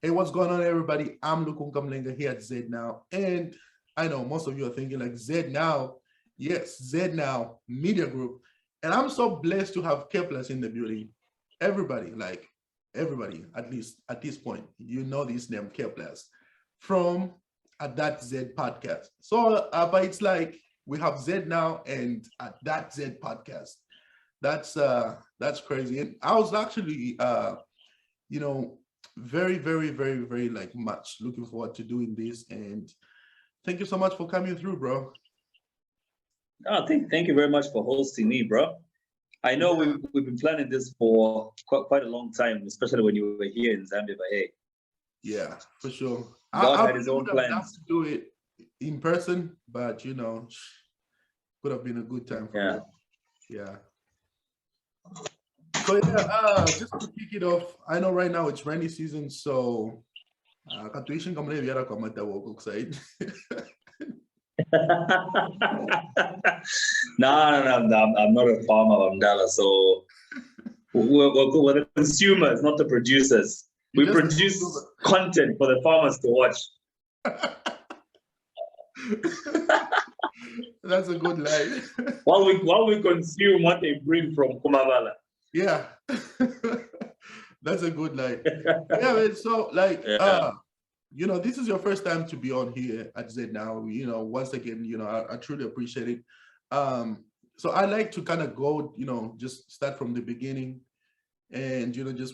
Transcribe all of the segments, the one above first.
Hey, what's going on, everybody? I'm Lukun Kamlenga here at Zed Now. And I know most of you are thinking like Zed Now. Yes, Zed Now Media Group. And I'm so blessed to have Kepler's in the building. Everybody, like everybody, at least at this point, you know this name, Kepler's, from That Zed Podcast. So, but it's like we have Zed Now and That Zed Podcast. That's crazy. And I was actually, you know, very, very, very, very like much looking forward to doing this. And thank you so much for coming through, bro. Oh, thank you very much for hosting me, bro. I know we've been planning this for quite a long time, especially when you were here in Zambia. But hey, yeah, for sure. God I had His own would have loved plans. to do it in person, but you know, could have been a good time for Yeah. it. Yeah. So yeah, just to kick it off, I know right now it's rainy season, so katuishi kama hivi yara kwa mata wako side. No, I'm not a farmer, I'm Dala. So we're the consumers, not the producers. We produce content for the farmers to watch. That's a good line. while we consume what they bring from Kumavala. Yeah. That's a good line. Yeah, man, so like you know, this is your first time to be on here at Zed Now. You know, once again, you know, I truly appreciate it. So I like to kind of go, you know, just start from the beginning and, you know, just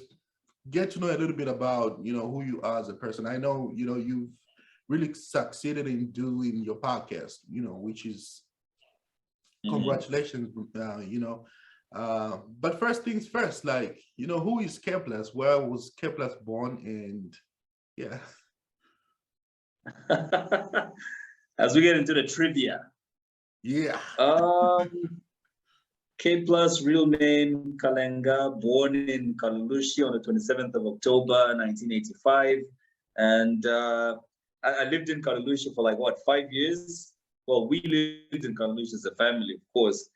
get to know a little bit about, you know, who you are as a person. I know, you know, you've really succeeded in doing your podcast, you know, which is congratulations, you know. But first things first, like, you know, who is Kepler's? Where was Kepler's born? And yeah. As we get into the trivia. Yeah. K plus real name Kalenga, born in Kalulushi on the 27th of October 1985. And I lived in Kalulushi for like what, 5 years? Well, we lived in Kalulushi as a family, of course.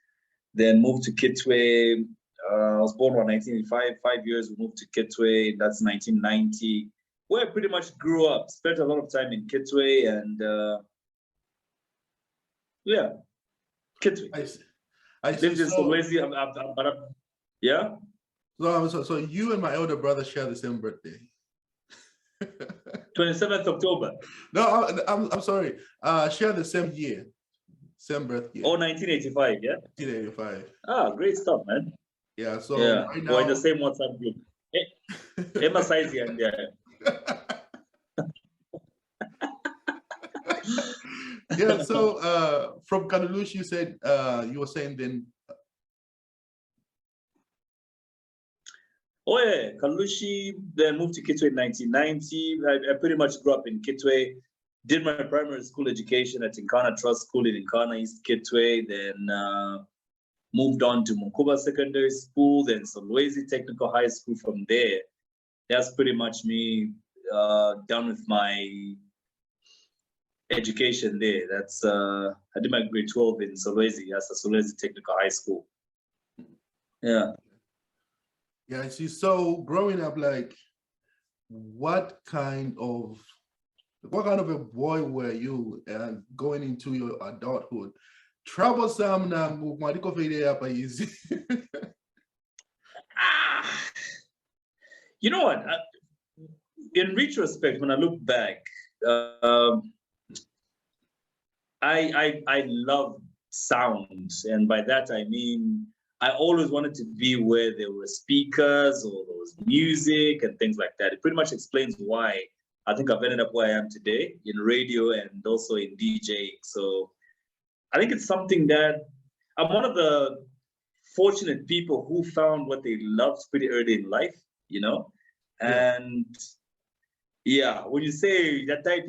Then moved to Kitwe. I was born in 1985, 5 years, we moved to Kitwe, that's 1990. Where I pretty much grew up, spent a lot of time in Kitwe and yeah, Kitwe. I lived in Solwezi, yeah? So you and my older brother share the same birthday. 27th October. No, I'm sorry. Share the same year. Same birth year. Oh, 1985, yeah? 1985. Ah, great stuff, man. Yeah, so yeah. Right now... We're in the same WhatsApp group. Emphasize and yeah, so from Kanulush, you said you were saying then. Oh yeah, Kalushi, then moved to Kitwe in 1990. I pretty much grew up in Kitwe, did my primary school education at Incana Trust School in Incana East Kitwe, then moved on to Mukuba Secondary School, then Solwezi Technical High School from there. That's pretty much me done with my education there. That's I did my grade 12 in Solwezi. That's a Solwezi Technical High School. Yeah. Yeah, I see. So growing up, like, what kind of a boy were you going into your adulthood? Troublesome na mwaliko fide hapa easy. You know what? In retrospect, when I look back, I love sounds, and by that I mean I always wanted to be where there were speakers or there was music and things like that. It pretty much explains why I think I've ended up where I am today in radio and also in DJing. So I think it's something that I'm one of the fortunate people who found what they loved pretty early in life, you know? And yeah, when you say that type,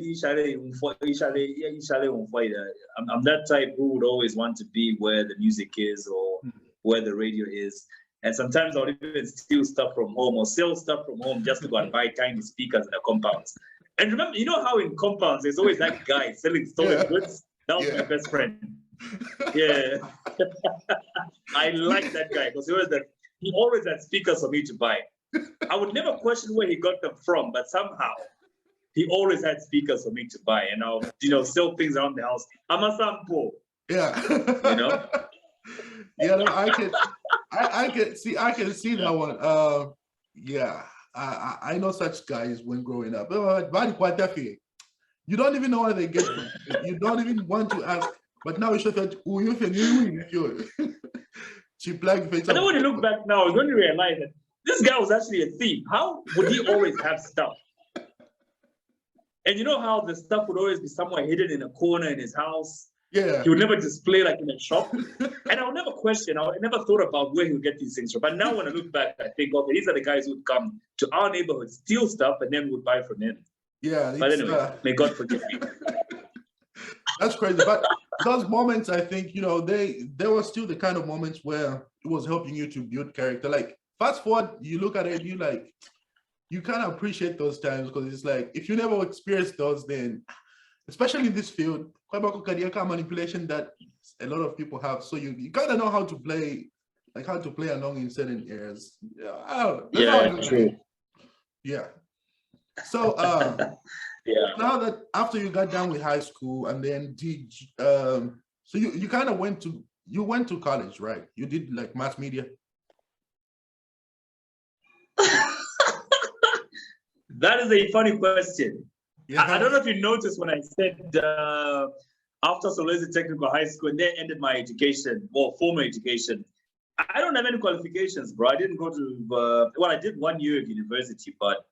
I'm that type who would always want to be where the music is or where the radio is. And sometimes I'll even steal stuff from home or sell stuff from home just to go and buy tiny speakers in the compounds. And remember, you know how in compounds, there's always that guy selling stolen goods? That was my best friend. Yeah. I like that guy because he always had speakers for me to buy. I would never question where he got them from, but somehow he always had speakers for me to buy, and I'll sell things around the house. I'm a sample. Yeah. Yeah, no, I can see that one. Yeah, I know such guys when growing up. You don't even know where they get from. You don't even want to ask. But now you should have cheap like face. And then when you look back now, when you realize that this guy was actually a thief. How would he always have stuff? And you know how the stuff would always be somewhere hidden in a corner in his house? Yeah. He would never display like in a shop. And I would never question, I never thought about where he would get these things from. But now when I look back, I think, okay, these are the guys who would come to our neighborhood, steal stuff, and then would buy from him. Yeah. But anyway, may God forgive me. That's crazy. But those moments, I think, they were still the kind of moments where it was helping you to build character. Like, fast forward, you look at it, you kind of appreciate those times, because it's like, if you never experienced those, then, especially in this field, manipulation that a lot of people have. So you kind of know how to play along in certain areas. Yeah, I don't know. Yeah, true. Yeah. So now that after you got done with high school, and then so you kind of went to college, right? You did like mass media. That is a funny question. Yeah. I don't know if you noticed when I said after Solwezi Technical High School, and then ended my education, formal education. I don't have any qualifications, bro. I didn't go to, I did 1 year at university, but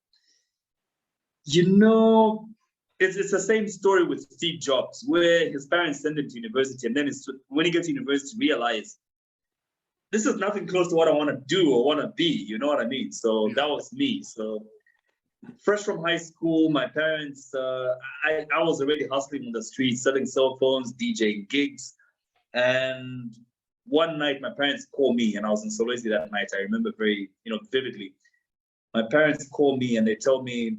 it's the same story with Steve Jobs, where his parents sent him to university, and then when he gets to university, realize this is nothing close to what I want to do or want to be. You know what I mean? So that was me. So fresh from high school, my parents, I was already hustling on the streets, selling cell phones, DJing gigs. And one night, my parents called me, and I was in Solwezi that night. I remember very, vividly. My parents called me, and they told me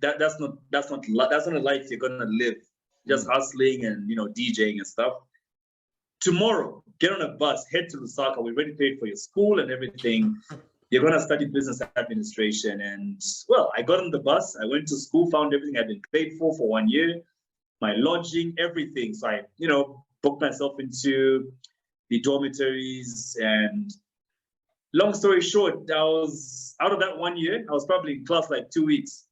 that's not a life you're gonna live, just hustling and DJing and stuff. Tomorrow, get on a bus, head to Lusaka. We already paid for your school and everything. You're going to study business administration. And, I got on the bus. I went to school, found everything I'd been paid for 1 year, my lodging, everything. So I, booked myself into the dormitories. And long story short, I was out of that 1 year. I was probably in class like 2 weeks.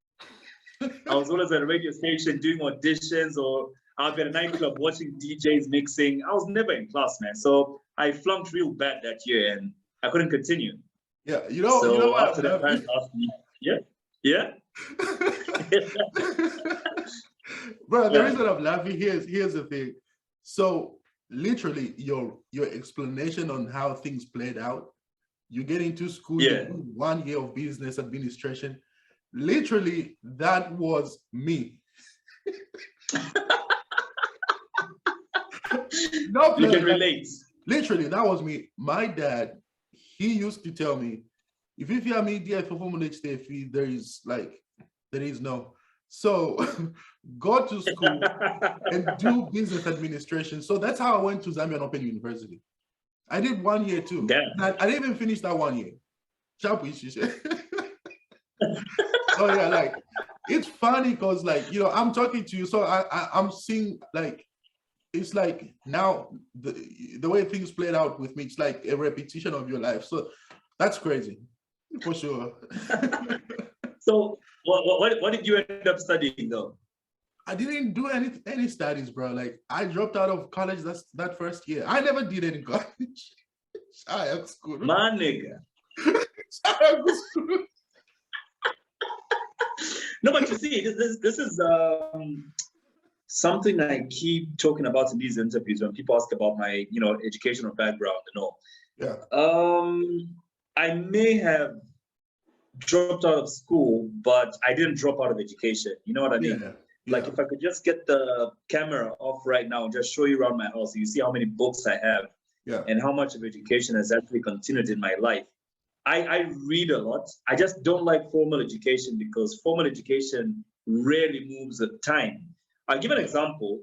I was always at a radio station doing auditions, or I'll be at a nightclub watching DJs mixing. I was never in class, man. So I flunked real bad that year, and I couldn't continue. Yeah, So after that, parents asked me, yeah. Bro, the reason I'm laughing here's the thing. So literally, your explanation on how things played out. You get into school, you do 1 year of business administration. Literally, that was me. No, you can relate. Literally, that was me. My dad, he used to tell me, if you have media for there is no. So go to school and do business administration. So that's how I went to Zambian Open University. I did 1 year too. I didn't even finish that 1 year. Oh yeah, it's funny because I'm talking to you, so I'm seeing it's like now the way things played out with me, it's like a repetition of your life. So that's crazy, for sure. So what did you end up studying though? I didn't do any studies, bro. I dropped out of college that first year. I never did any college. I am school. My nigga. No, but you see, this is something I keep talking about in these interviews when people ask about my, educational background and all. Yeah. I may have dropped out of school, but I didn't drop out of education. You know what I mean? Yeah. Like if I could just get the camera off right now and just show you around my house, you see how many books I have and how much of education has actually continued in my life. I read a lot. I just don't like formal education because formal education rarely moves with time. I'll give an example.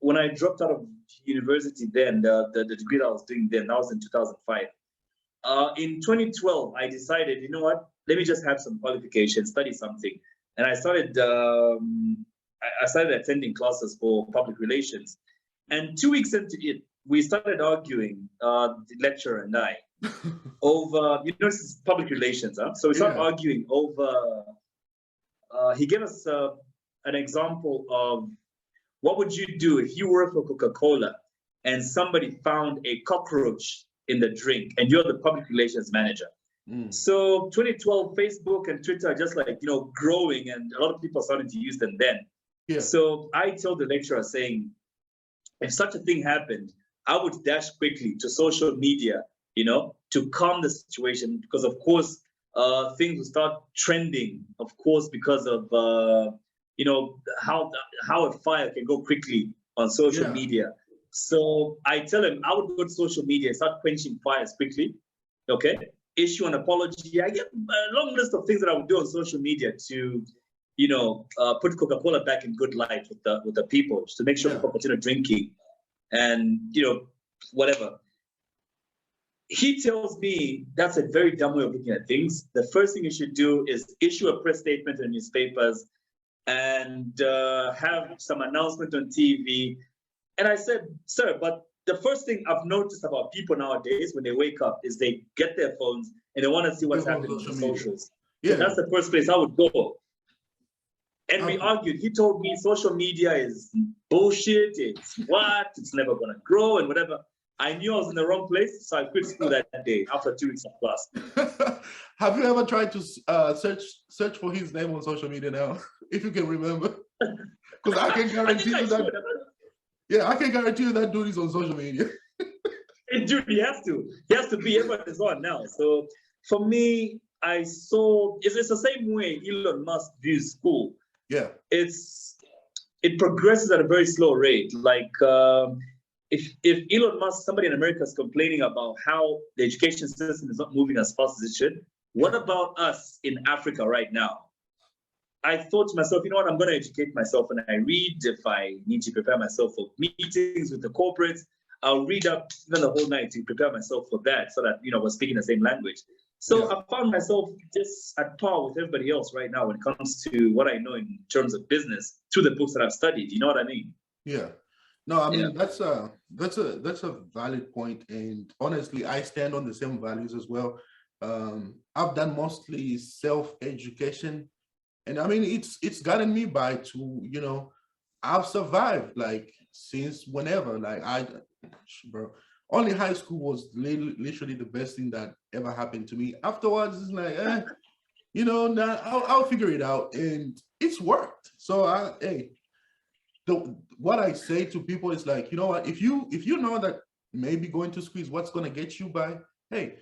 When I dropped out of university then, the degree that I was doing then, that was in 2005. In 2012, I decided, you know what, let me just have some qualifications, study something. and I started I started attending classes for public relations. And 2 weeks into it, we started arguing, the lecturer and I, over, this is public relations, huh? So we started arguing over, he gave us an example of what would you do if you work for Coca-Cola and somebody found a cockroach in the drink and you're the public relations manager. So 2012, Facebook and Twitter are just like, growing, and a lot of people are starting to use them then. So I told the lecturer saying, if such a thing happened, I would dash quickly to social media, to calm the situation, because of course, things will start trending, of course, because of, how a fire can go quickly on social media. So I tell him I would go to social media, start quenching fires quickly, okay? Issue an apology. I get a long list of things that I would do on social media to, put Coca-Cola back in good light with the people, to make sure people continue drinking, and whatever. He tells me that's a very dumb way of looking at things. The first thing you should do is issue a press statement in newspapers and have some announcement on TV. And I said, sir, but the first thing I've noticed about people nowadays when they wake up is they get their phones and they want to see what's happening on the socials. So that's the first place I would go. And we argued. He told me social media is bullshit. It's never going to grow and whatever. I knew I was in the wrong place, so I quit school that day after 2 weeks of class. Have you ever tried to search for his name on social media now, if you can remember? Because I can guarantee you that. Yeah, I can guarantee you that dude is on social media. Dude, he has to. He has to be. Everyone is on now. So for me, I saw it's the same way Elon Musk views school. Yeah, it progresses at a very slow rate. Like if Elon Musk, somebody in America is complaining about how the education system is not moving as fast as it should, what about us in Africa right now? I thought to myself, you know what, I'm going to educate myself, and I read. If I need to prepare myself for meetings with the corporates, I'll read up even the whole night to prepare myself for that, so that we're speaking the same language. So I found myself just at par with everybody else right now when it comes to what I know in terms of business through the books that I've studied. You know what I mean? Yeah. No, I mean that's a valid point, and honestly, I stand on the same values as well. I've done mostly self-education. And I mean, it's gotten me by to, I've survived like since whenever, like only high school was literally the best thing that ever happened to me. Afterwards, it's like, now I'll figure it out, and it's worked. So what I say to people is like, you know what, if you know that maybe going to school is what's gonna get you by, hey,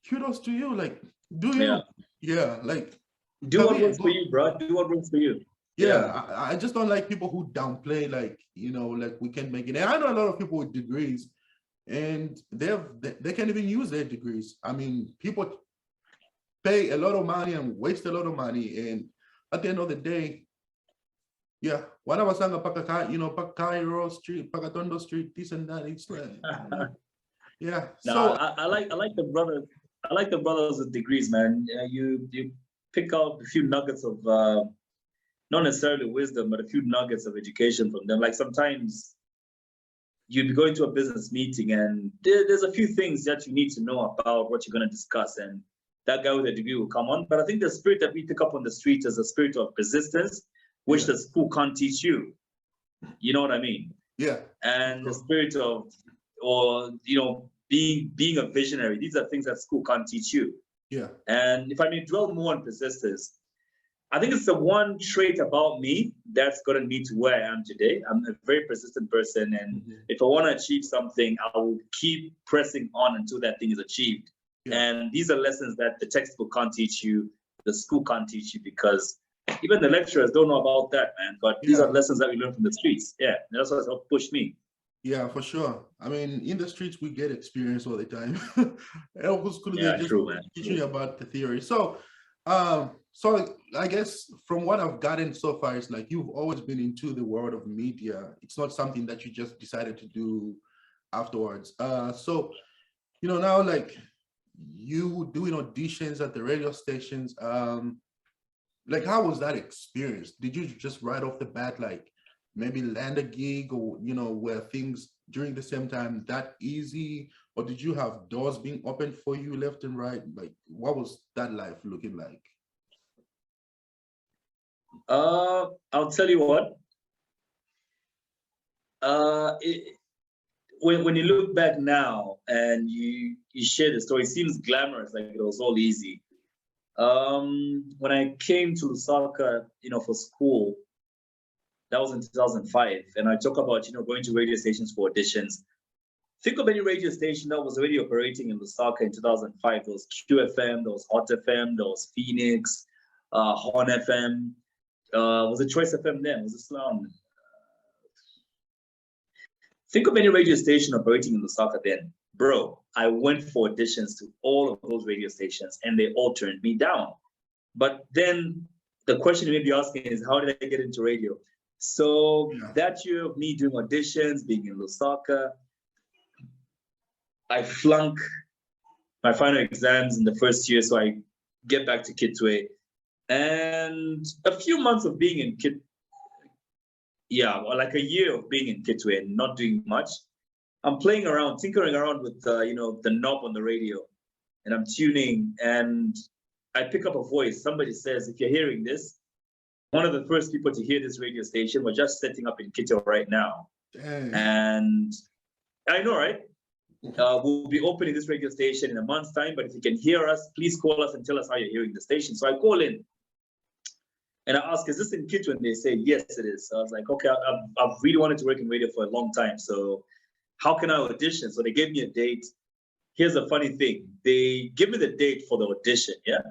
kudos to you, like do you, like. Do what works for you, bro. Do what works for you. Yeah, I just don't like people who downplay, like, like we can make it. And I know a lot of people with degrees, and they can't even use their degrees. I mean, people pay a lot of money and waste a lot of money, and at the end of the day, what I was saying about Cairo Street, Pagatondo Street, this and that, it's like, No, so I like the brothers. I like the brothers with degrees, man. You pick out a few nuggets of not necessarily wisdom, but a few nuggets of education from them. Like sometimes you'd be going to a business meeting and there's a few things that you need to know about what you're going to discuss, and that guy with a degree will come on. But I think the spirit that we pick up on the street is a spirit of persistence, which the school can't teach you. You know what I mean? Yeah. And the spirit of, being a visionary. These are things that school can't teach you. Yeah. And if I may dwell more on persistence, I think it's the one trait about me that's gotten me to where I am today. I'm a very persistent person, and if I want to achieve something, I will keep pressing on until that thing is achieved. Yeah. And these are lessons that the textbook can't teach you, the school can't teach you, because even the lecturers don't know about that, man. But these are lessons that we learn from the streets. Yeah, and that's what helped push me. Yeah, for sure. I mean, in the streets, we get experience all the time. School, yeah, true, man. Teaching you about the theory. So I guess from what I've gotten so far, it's like you've always been into the world of media. It's not something that you just decided to do afterwards. So now, like, you doing auditions at the radio stations. Like, how was that experience? Did you just right off the bat, like maybe land a gig, or were things during the same time that easy, or did you have doors being opened for you left and right? Like, what was that life looking like? I'll tell you what. When you look back now and you share the story, it seems glamorous, like it was all easy. When I came to Lusaka, for school, that was in 2005, and I talk about going to radio stations for auditions. Think of any radio station that was already operating in Lusaka in 2005. There was QFM, there was Hot FM, there was Phoenix, Horn FM. Was it Choice FM then? Was it Slam? Think of any radio station operating in Lusaka then. Bro, I went for auditions to all of those radio stations and they all turned me down. But then the question you may be asking is, how did I get into radio? So that year of me doing auditions, being in Lusaka, I flunk my final exams in the first year. So I get back to Kitwe. And a few months of being in Kitwe, or like a year of being in Kitwe and not doing much, I'm playing around, tinkering around with the knob on the radio, and I'm tuning, and I pick up a voice. Somebody says, if you're hearing this, one of the first people to hear this radio station, we're just setting up in Kitwe right now. Dang. And I know, right? We'll be opening this radio station in a month's time, but if you can hear us, please call us and tell us how you're hearing the station. So I call in. And I ask, is this in Kitwe? And they say, yes, it is. So I was like, okay, I've really wanted to work in radio for a long time. So how can I audition? So they gave me a date. Here's a funny thing. They give me the date for the audition, yeah?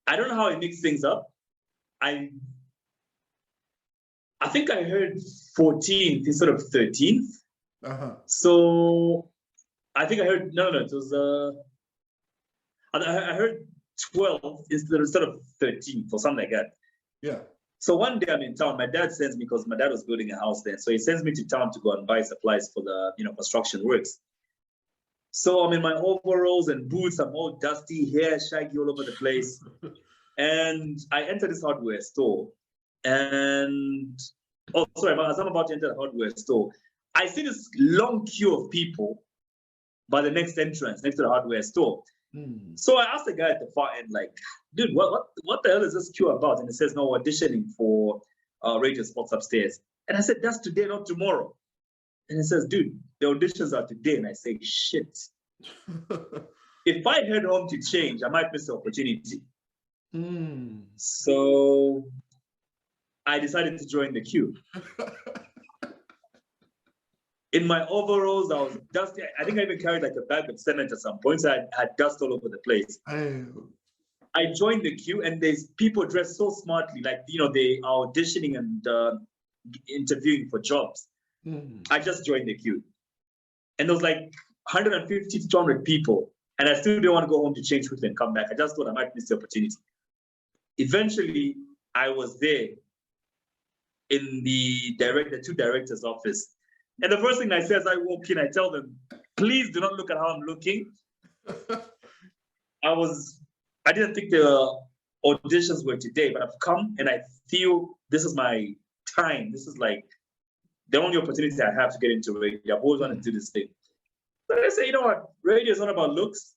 I don't know how I mix things up. I think I heard 14th instead of 13th. Uh-huh. So I think I heard, no, it was, I heard 12th instead of 13th or something like that. Yeah. So one day I'm in town. My dad sends me, because my dad was building a house then. So he sends me to town to go and buy supplies for the construction works. So I'm in my overalls and boots. I'm all dusty, hair shaggy all over the place. And I enter this hardware store. And as I'm about to enter the hardware store, I see this long queue of people by the next entrance, next to the hardware store. So I asked the guy at the far end, like, dude, what the hell is this queue about? And he says, no, auditioning for radio spots upstairs. And I said, that's today, not tomorrow. And he says, dude, the auditions are today. And I say, shit. If I head home to change, I might miss the opportunity. So I decided to join the queue. In my overalls, I was dusty. I think I even carried like a bag of cement at some point. So I had dust all over the place. I joined the queue, and there's people dressed so smartly, like, they are auditioning and interviewing for jobs. I just joined the queue. And there was like 150 to 200 people. And I still didn't want to go home to change quickly and come back. I just thought I might miss the opportunity. Eventually, I was there in the two directors' office. And the first thing I say as I walk in, I tell them, please do not look at how I'm looking. I didn't think the auditions were today, but I've come and I feel this is my time. This is like the only opportunity I have to get into radio. I've always wanted to do this thing. So I say, you know what? Radio is not about looks.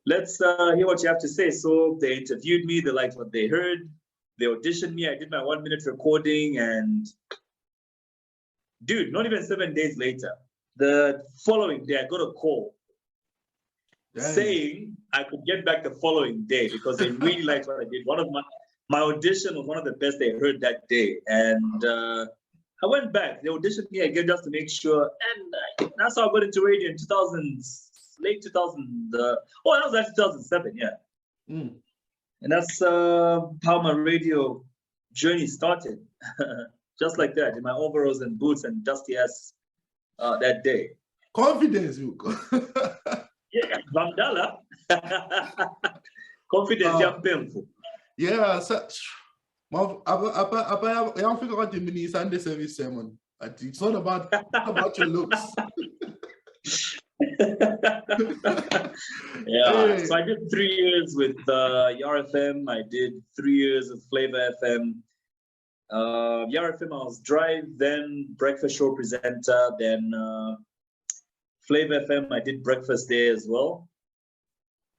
Let's hear what you have to say. So they interviewed me. They liked what they heard. They auditioned me. I did my 1-minute recording, and dude, not even 7 days later, the following day, I got a call saying I could get back the following day because they really liked what I did. One of my audition was one of the best they heard that day. And I went back. They auditioned me again just to make sure. And that's how I got into radio in late 2000. That was actually 2007, yeah. And that's how my radio journey started. Just like that, in my overalls and boots and dusty ass that day. Confidence, you. Yeah, Vandala. Confidence, young painful. Yeah, so I don't figure out the mini Sunday service sermon. It's not about your looks. Yeah, Hey, so I did 3 years with YRFM. I did 3 years with Flavor FM. YRFM, I was drive, then breakfast show presenter, then Flavor FM, I did breakfast there as well.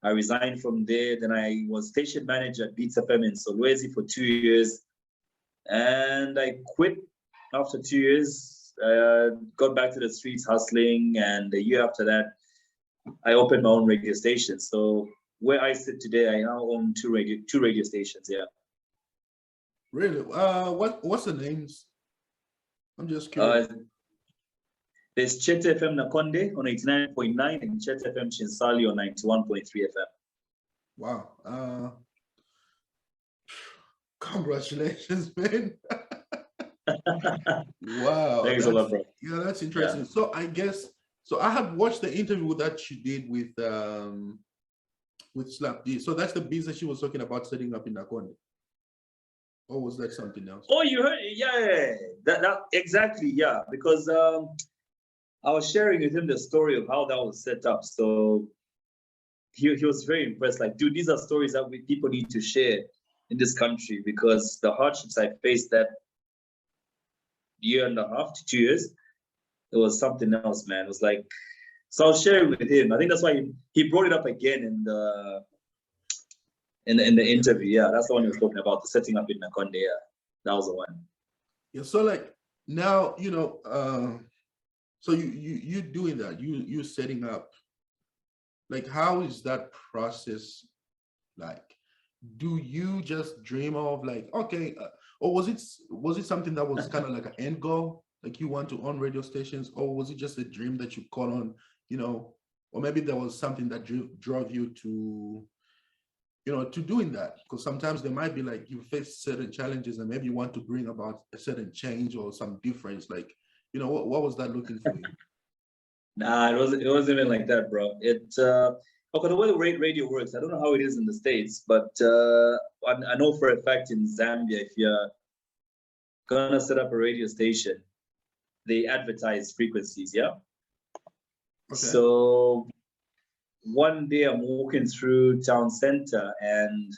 I resigned from there. Then I was station manager at Beats FM in Solwezi for 2 years. And I quit after 2 years. Got back to the streets hustling. And the year after that, I opened my own radio station. So where I sit today, I now own two radio stations. Yeah. really? What's the names? I'm just curious. There's Chet FM Nakonde on 89.9 and Chet FM Chinsali on 91.3 FM. Wow. Congratulations, man. Wow. Thanks a lot, bro. Yeah, that's interesting. Yeah. So I guess I have watched the interview that you did with Slap D. So that's the business she was talking about setting up in Nakonde. Or was that something else? Oh, you heard? Yeah. That exactly. Yeah, because I was sharing with him the story of how that was set up. So he was very impressed. Like, dude, these are stories that people need to share in this country, because the hardships I faced that year and a half to 2 years, it was something else, man. It was like, so I was sharing with him. I think that's why he brought it up again in the interview. Yeah, that's the one he was talking about, the setting up in Nakonde. Yeah, that was the one. Yeah. So like now, so you doing that, you setting up, like, how is that process like? Do you just dream of like, okay, or was it something that was kind of like an end goal, like you want to own radio stations, or was it just a dream that you caught on, or maybe there was something that drove you to, to doing that? Because sometimes there might be like you face certain challenges and maybe you want to bring about a certain change or some difference. Like, what was that looking for you? Nah, it wasn't even like that, bro. Okay, the way the radio works, I don't know how it is in the States, but I know for a fact in Zambia, if you're gonna set up a radio station, they advertise frequencies, yeah? Okay. So one day I'm walking through town center, and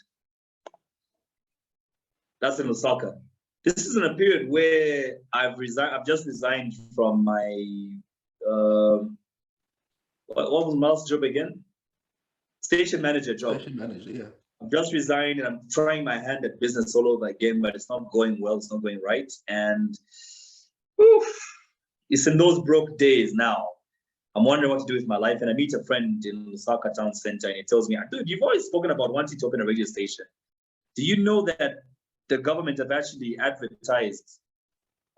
that's in Lusaka. This is in a period where I've just resigned from my what was my last job again? Station manager job. Station manager, yeah. I've just resigned and I'm trying my hand at business all over again, but it's not going well. It's not going right. And it's in those broke days now. I'm wondering what to do with my life. And I meet a friend in Lusaka Town Center, and he tells me, dude, you've always spoken about wanting to open a radio station. Do you know that the government have actually advertised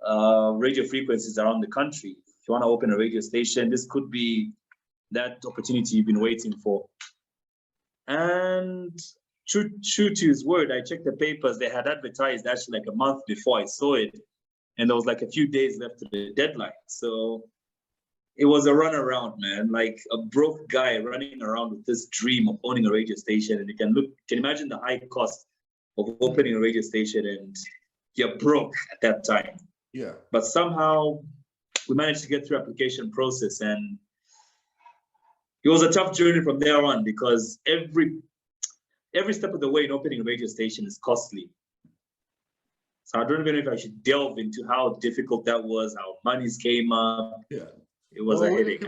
radio frequencies around the country? If you want to open a radio station, this could be that opportunity you've been waiting for. And true to his word, I checked the papers. They had advertised actually like a month before I saw it, and there was like a few days left to the deadline. So it was a runaround, man, like a broke guy running around with this dream of owning a radio station. And you can imagine the high cost of opening a radio station, and you're broke at that time. Yeah. But somehow we managed to get through application process, and it was a tough journey from there on, because every step of the way in opening a radio station is costly. So I don't even know if I should delve into how difficult that was, how monies came up. Yeah. It was a headache.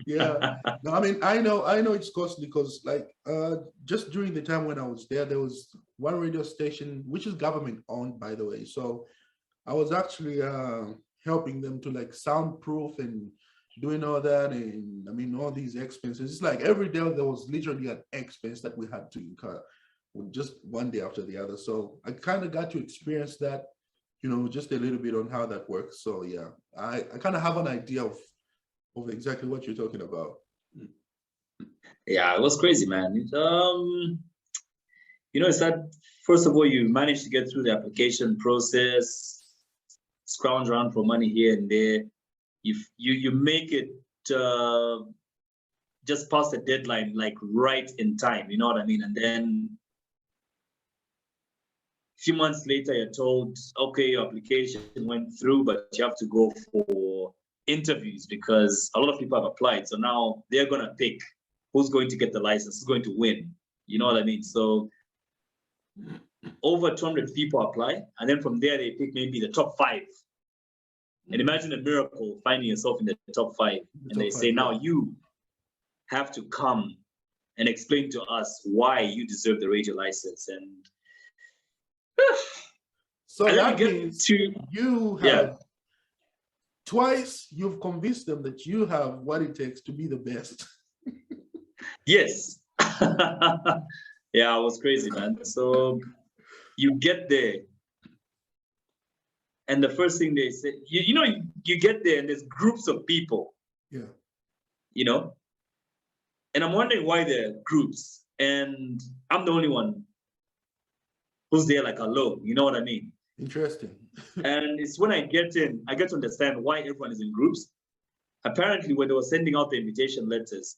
Yeah. No, I mean, I know it's costly, because like just during the time when I was there was one radio station, which is government owned, by the way. So I was actually helping them to like soundproof and doing all that, and I mean all these expenses. It's like every day there was literally an expense that we had to incur, just one day after the other. So I kind of got to experience that, just a little bit on how that works. So yeah, I kind of have an idea of exactly what you're talking about. Yeah, it was crazy, man. It's that, first of all, you manage to get through the application process, scrounge around for money here and there. You make it just past the deadline, like right in time, you know what I mean? And then a few months later, you're told, okay, your application went through, but you have to go for interviews because a lot of people have applied. So now they're going to pick who's going to get the license, who's going to win. You know what I mean? So over 200 people apply, and then from there they pick maybe the top 5. And imagine a miracle finding yourself in the top 5, and they say, now you have to come and explain to us why you deserve the radio license. And so and that means you have twice you've convinced them that you have what it takes to be the best. Yes. Yeah, it was crazy, man. So you get there, and the first thing they say, you get there and there's groups of people. Yeah. You know? And I'm wondering why there are groups. And I'm the only one who's there like alone. You know what I mean? Interesting. And it's when I get in, I get to understand why everyone is in groups. Apparently, when they were sending out the invitation letters,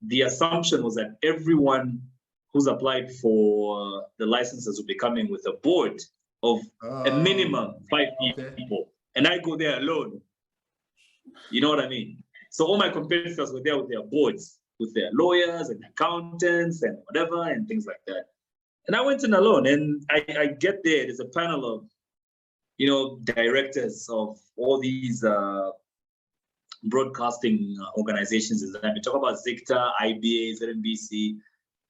the assumption was that everyone who's applied for the licenses will be coming with a board of a minimum 5 people. And I go there alone. You know what I mean? So all my competitors were there with their boards, with their lawyers and accountants and whatever and things like that. And I went in alone, and I get there. There's a panel of, directors of all these broadcasting organizations. We talk about Zicta, IBA, ZNBC.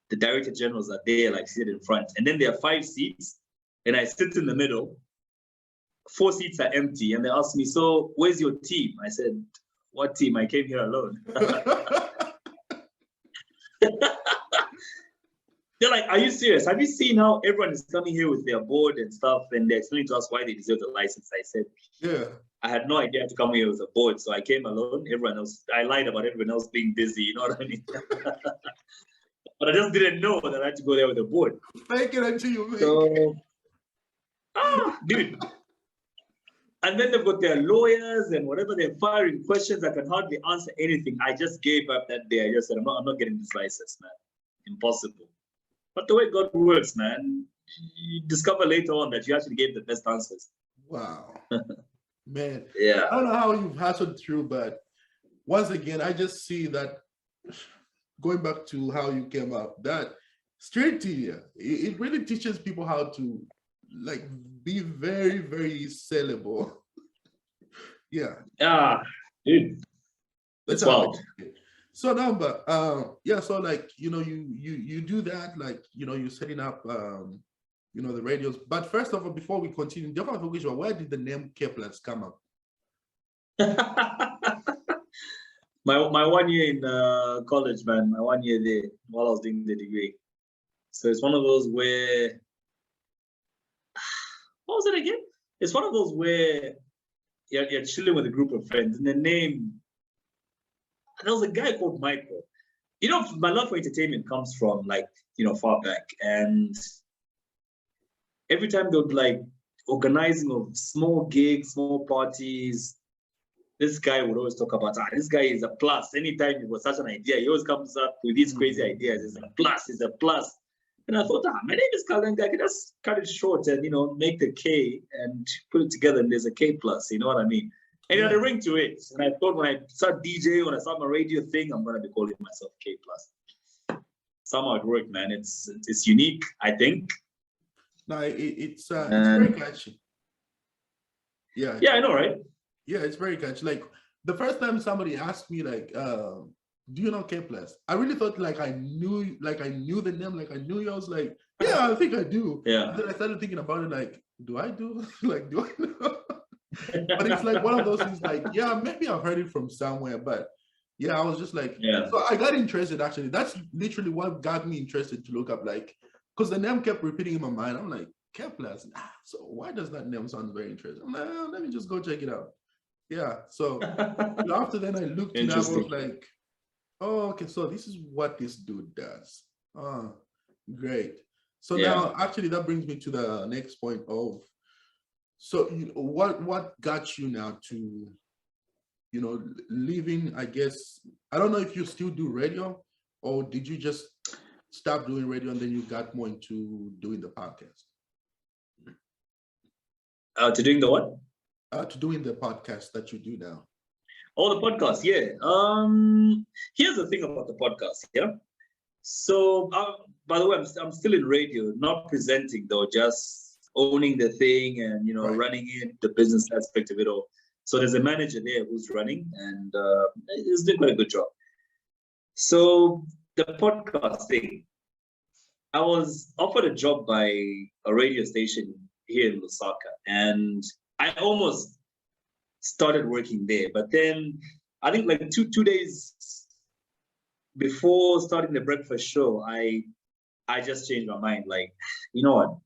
The director generals are there, like seated in front. And then there are 5 seats, and I sit in the middle. 4 seats are empty, and they ask me, so where's your team? I said, what team? I came here alone. They're like, are you serious? Have you seen how everyone is coming here with their board and stuff, and they're explaining to us why they deserve the license? I said, yeah. I had no idea to come here with a board, so I came alone. Everyone else, I lied about everyone else being busy, you know what I mean? But I just didn't know that I had to go there with a board. Fake it until you make it. Dude. And then they've got their lawyers and whatever, they're firing questions. I can hardly answer anything. I just gave up that day. I just said, I'm not getting this license, man. Impossible. But the way God works, man, you discover later on that you actually gave the best answers. Wow. Man. Yeah. I don't know how you've hassled through, but once again, I just see that going back to how you came up, that straight TV, it really teaches people how to be very, very sellable. Yeah. Yeah, dude. That's wild. So now, but so you do that, you're setting up the radios. But first of all, before we continue, where did the name Keplers come up? my 1 year in college, man. My 1 year there while I was doing the degree. So it's one of those where, what was it again? It's one of those where you're chilling with a group of friends, and the name. There was a guy called Michael. My love for entertainment comes from far back, and every time they would organizing of small gigs, small parties, this guy would always talk about, this guy is a plus. Anytime he was such an idea, he always comes up with these crazy ideas. It's a plus, it's a plus. And I thought, my name is Kalenga. I can just cut it short and, make the K and put it together, and there's a K plus, you know what I mean? And it had a ring to it. And I thought when I start DJing, when I start my radio thing, I'm going to be calling myself K plus. Somehow it worked, man. It's unique, I think. No, it's very catchy. Yeah. Yeah, I know, right? Yeah, it's very catchy. The first time somebody asked me, do you know K plus? I really thought I knew the name, I knew you. I was like, yeah, I think I do. Yeah. And then I started thinking about it, do I do? Do I know? But it's one of those things yeah, maybe I've heard it from somewhere, but yeah, I was just yeah. So I got interested actually. That's literally what got me interested to look up because the name kept repeating in my mind. I'm like, Kepler. So why does that name sound very interesting? I'm like, let me just go check it out. Yeah. So after then I looked it up, I was like, oh, okay, so this is what this dude does. Oh, great. So now actually that brings me to the next point of, so what got you now to, leaving, I guess, I don't know if you still do radio, or did you just stop doing radio and then you got more into doing the podcast? To doing the what? To doing the podcast that you do now. Oh, the podcast, yeah. Here's the thing about the podcast, yeah. So, by the way, I'm still in radio, not presenting though, just owning the thing and Right. running it, the business aspect of it all. So there's a manager there who's running, and he's doing quite a good job. So the podcast thing, I was offered a job by a radio station here in Lusaka, and I almost started working there. But then I think like two days before starting the breakfast show, I just changed my mind. Like, you know what?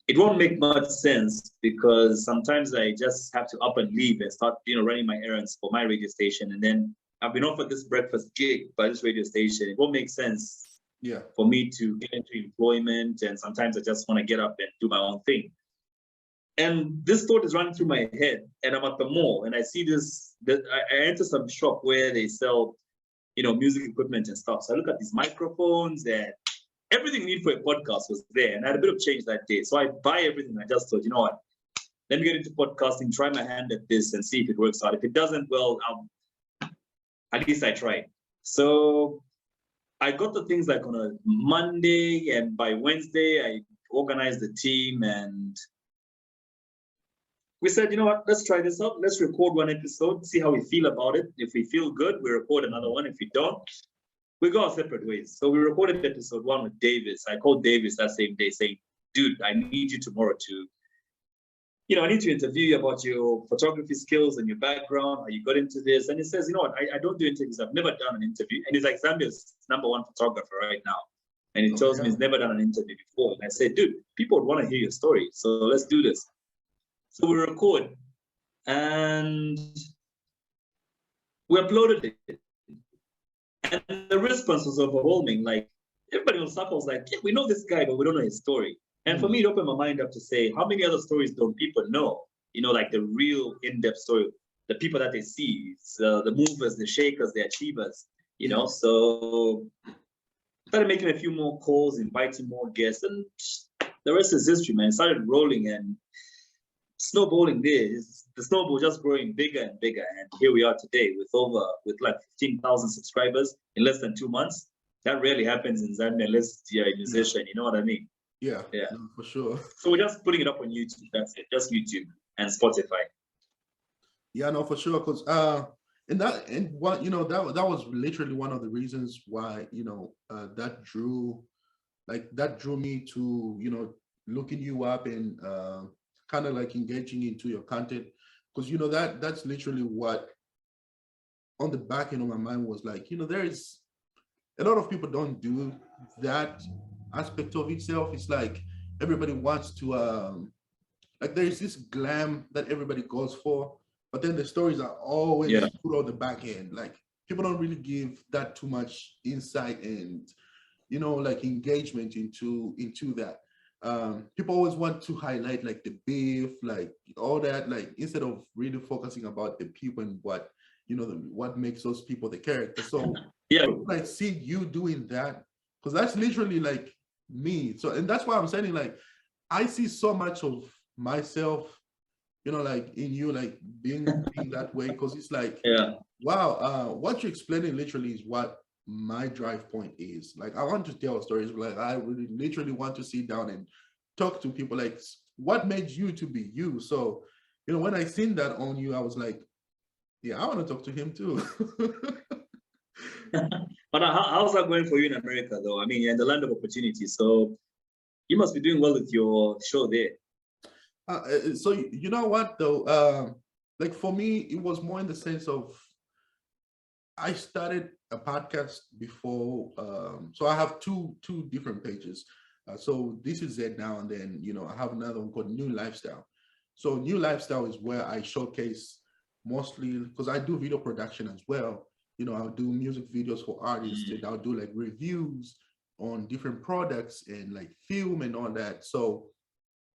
It won't make much sense because sometimes I just have to up and leave and start, running my errands for my radio station. And then I've been offered this breakfast gig by this radio station. It won't make sense for me to get into employment. And sometimes I just want to get up and do my own thing. And this thought is running through my head, and I'm at the mall, and I see this. I enter some shop where they sell, music equipment and stuff. So I look at these microphones, and everything you need for a podcast was there. And I had a bit of change that day, so I buy everything. I just thought, you know what? Let me get into podcasting, try my hand at this, and see if it works out. If it doesn't, well, at least I tried. So I got the things like on a Monday, and by Wednesday, I organized the team, and we said, you know what, let's try this out. Let's record one episode, see how we feel about it. If we feel good, we record another one. If we don't, we go our separate ways. So we recorded episode 1 with Davis. I called Davis that same day saying, dude, I need you tomorrow to, I need to interview you about your photography skills and your background, how you got into this. And he says, you know what, I don't do interviews. I've never done an interview. And he's like, Zambia's #1 photographer right now. And he tells me he's never done an interview before. And I said, dude, people would want to hear your story. So let's do this. So we record and we uploaded it. And the response was overwhelming. Like, everybody on Saka was like, yeah, we know this guy, but we don't know his story. And for me, it opened my mind up to say, how many other stories don't people know? Like the real in-depth story, the people that they see, the movers, the shakers, the achievers, So started making a few more calls, inviting more guests, and the rest is history, man. It started rolling and snowballing there. The snowball just growing bigger and bigger. And here we are today with like 15,000 subscribers in less than 2 months. That rarely happens in Zambia unless you're a musician, you know what I mean? Yeah, no, for sure. So we're just putting it up on YouTube. That's it. Just YouTube and Spotify. Yeah, no, for sure. Because that was literally one of the reasons why that drew me to looking you up and kind of like engaging into your content, because that's literally what on the back end of my mind was like, there is a lot of people don't do that aspect of itself. It's like everybody wants to like there is this glam that everybody goes for, but then the stories are always put on the back end. Like people don't really give that too much insight and like engagement into that. People always want to highlight like the beef, like all that, like instead of really focusing about the people and what what makes those people the character. So when I see you doing that, because that's literally like me. So, and that's why I'm saying, like, I see so much of myself, like in you, like being that way, because it's like, wow, what you're explaining literally is what my drive point is. Like, I want to tell stories. Like, I really literally want to sit down and talk to people. Like, what made you to be you? So, when I seen that on you, I was like, yeah, I want to talk to him too. But how's that going for you in America, though? I mean, you're in the land of opportunity, so you must be doing well with your show there. So you know what, though? Like for me, it was more in the sense of I started a podcast before. So I have two different pages. So this is Zed Now, and then I have another one called New Lifestyle. So New Lifestyle is where I showcase mostly, because I do video production as well. I'll do music videos for artists, and I'll do like reviews on different products and like film and all that. So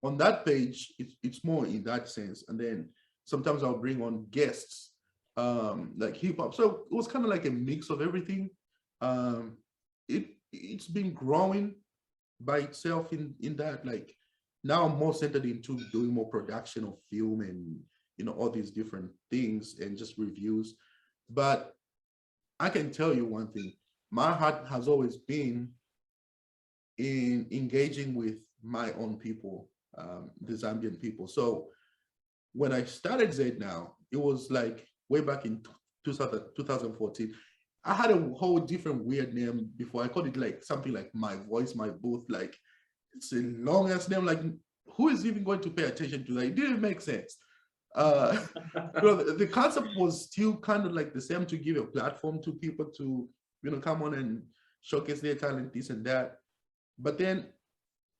on that page, it's more in that sense. And then sometimes I'll bring on guests, like hip hop. So it was kind of like a mix of everything. It's been growing by itself in that, like now I'm more centered into doing more production of film and all these different things and just reviews. But I can tell you one thing, my heart has always been in engaging with my own people, the Zambian people. So when I started Zed Now, it was like way back in 2014. I had a whole different weird name before. I called it like something like My Voice, My Booth. Like, it's a long ass name. Like, who is even going to pay attention to that? It didn't make sense. The concept was still kind of like the same, to give a platform to people to, come on and showcase their talent, this and that. But then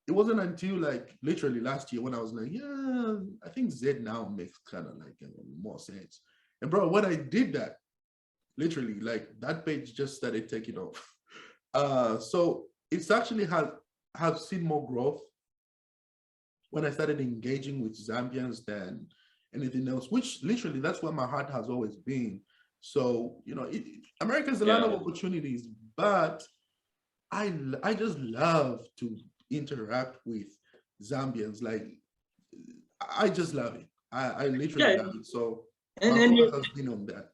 it wasn't until like literally last year when I was like, yeah, I think Zed Now makes kind of like more sense. And bro, when I did that, literally like that page just started taking off. So it's actually have seen more growth when I started engaging with Zambians than anything else, which literally that's where my heart has always been. So, America's a lot of opportunities, but I just love to interact with Zambians. Like, I just love it. I literally love it. So my focus has been on that.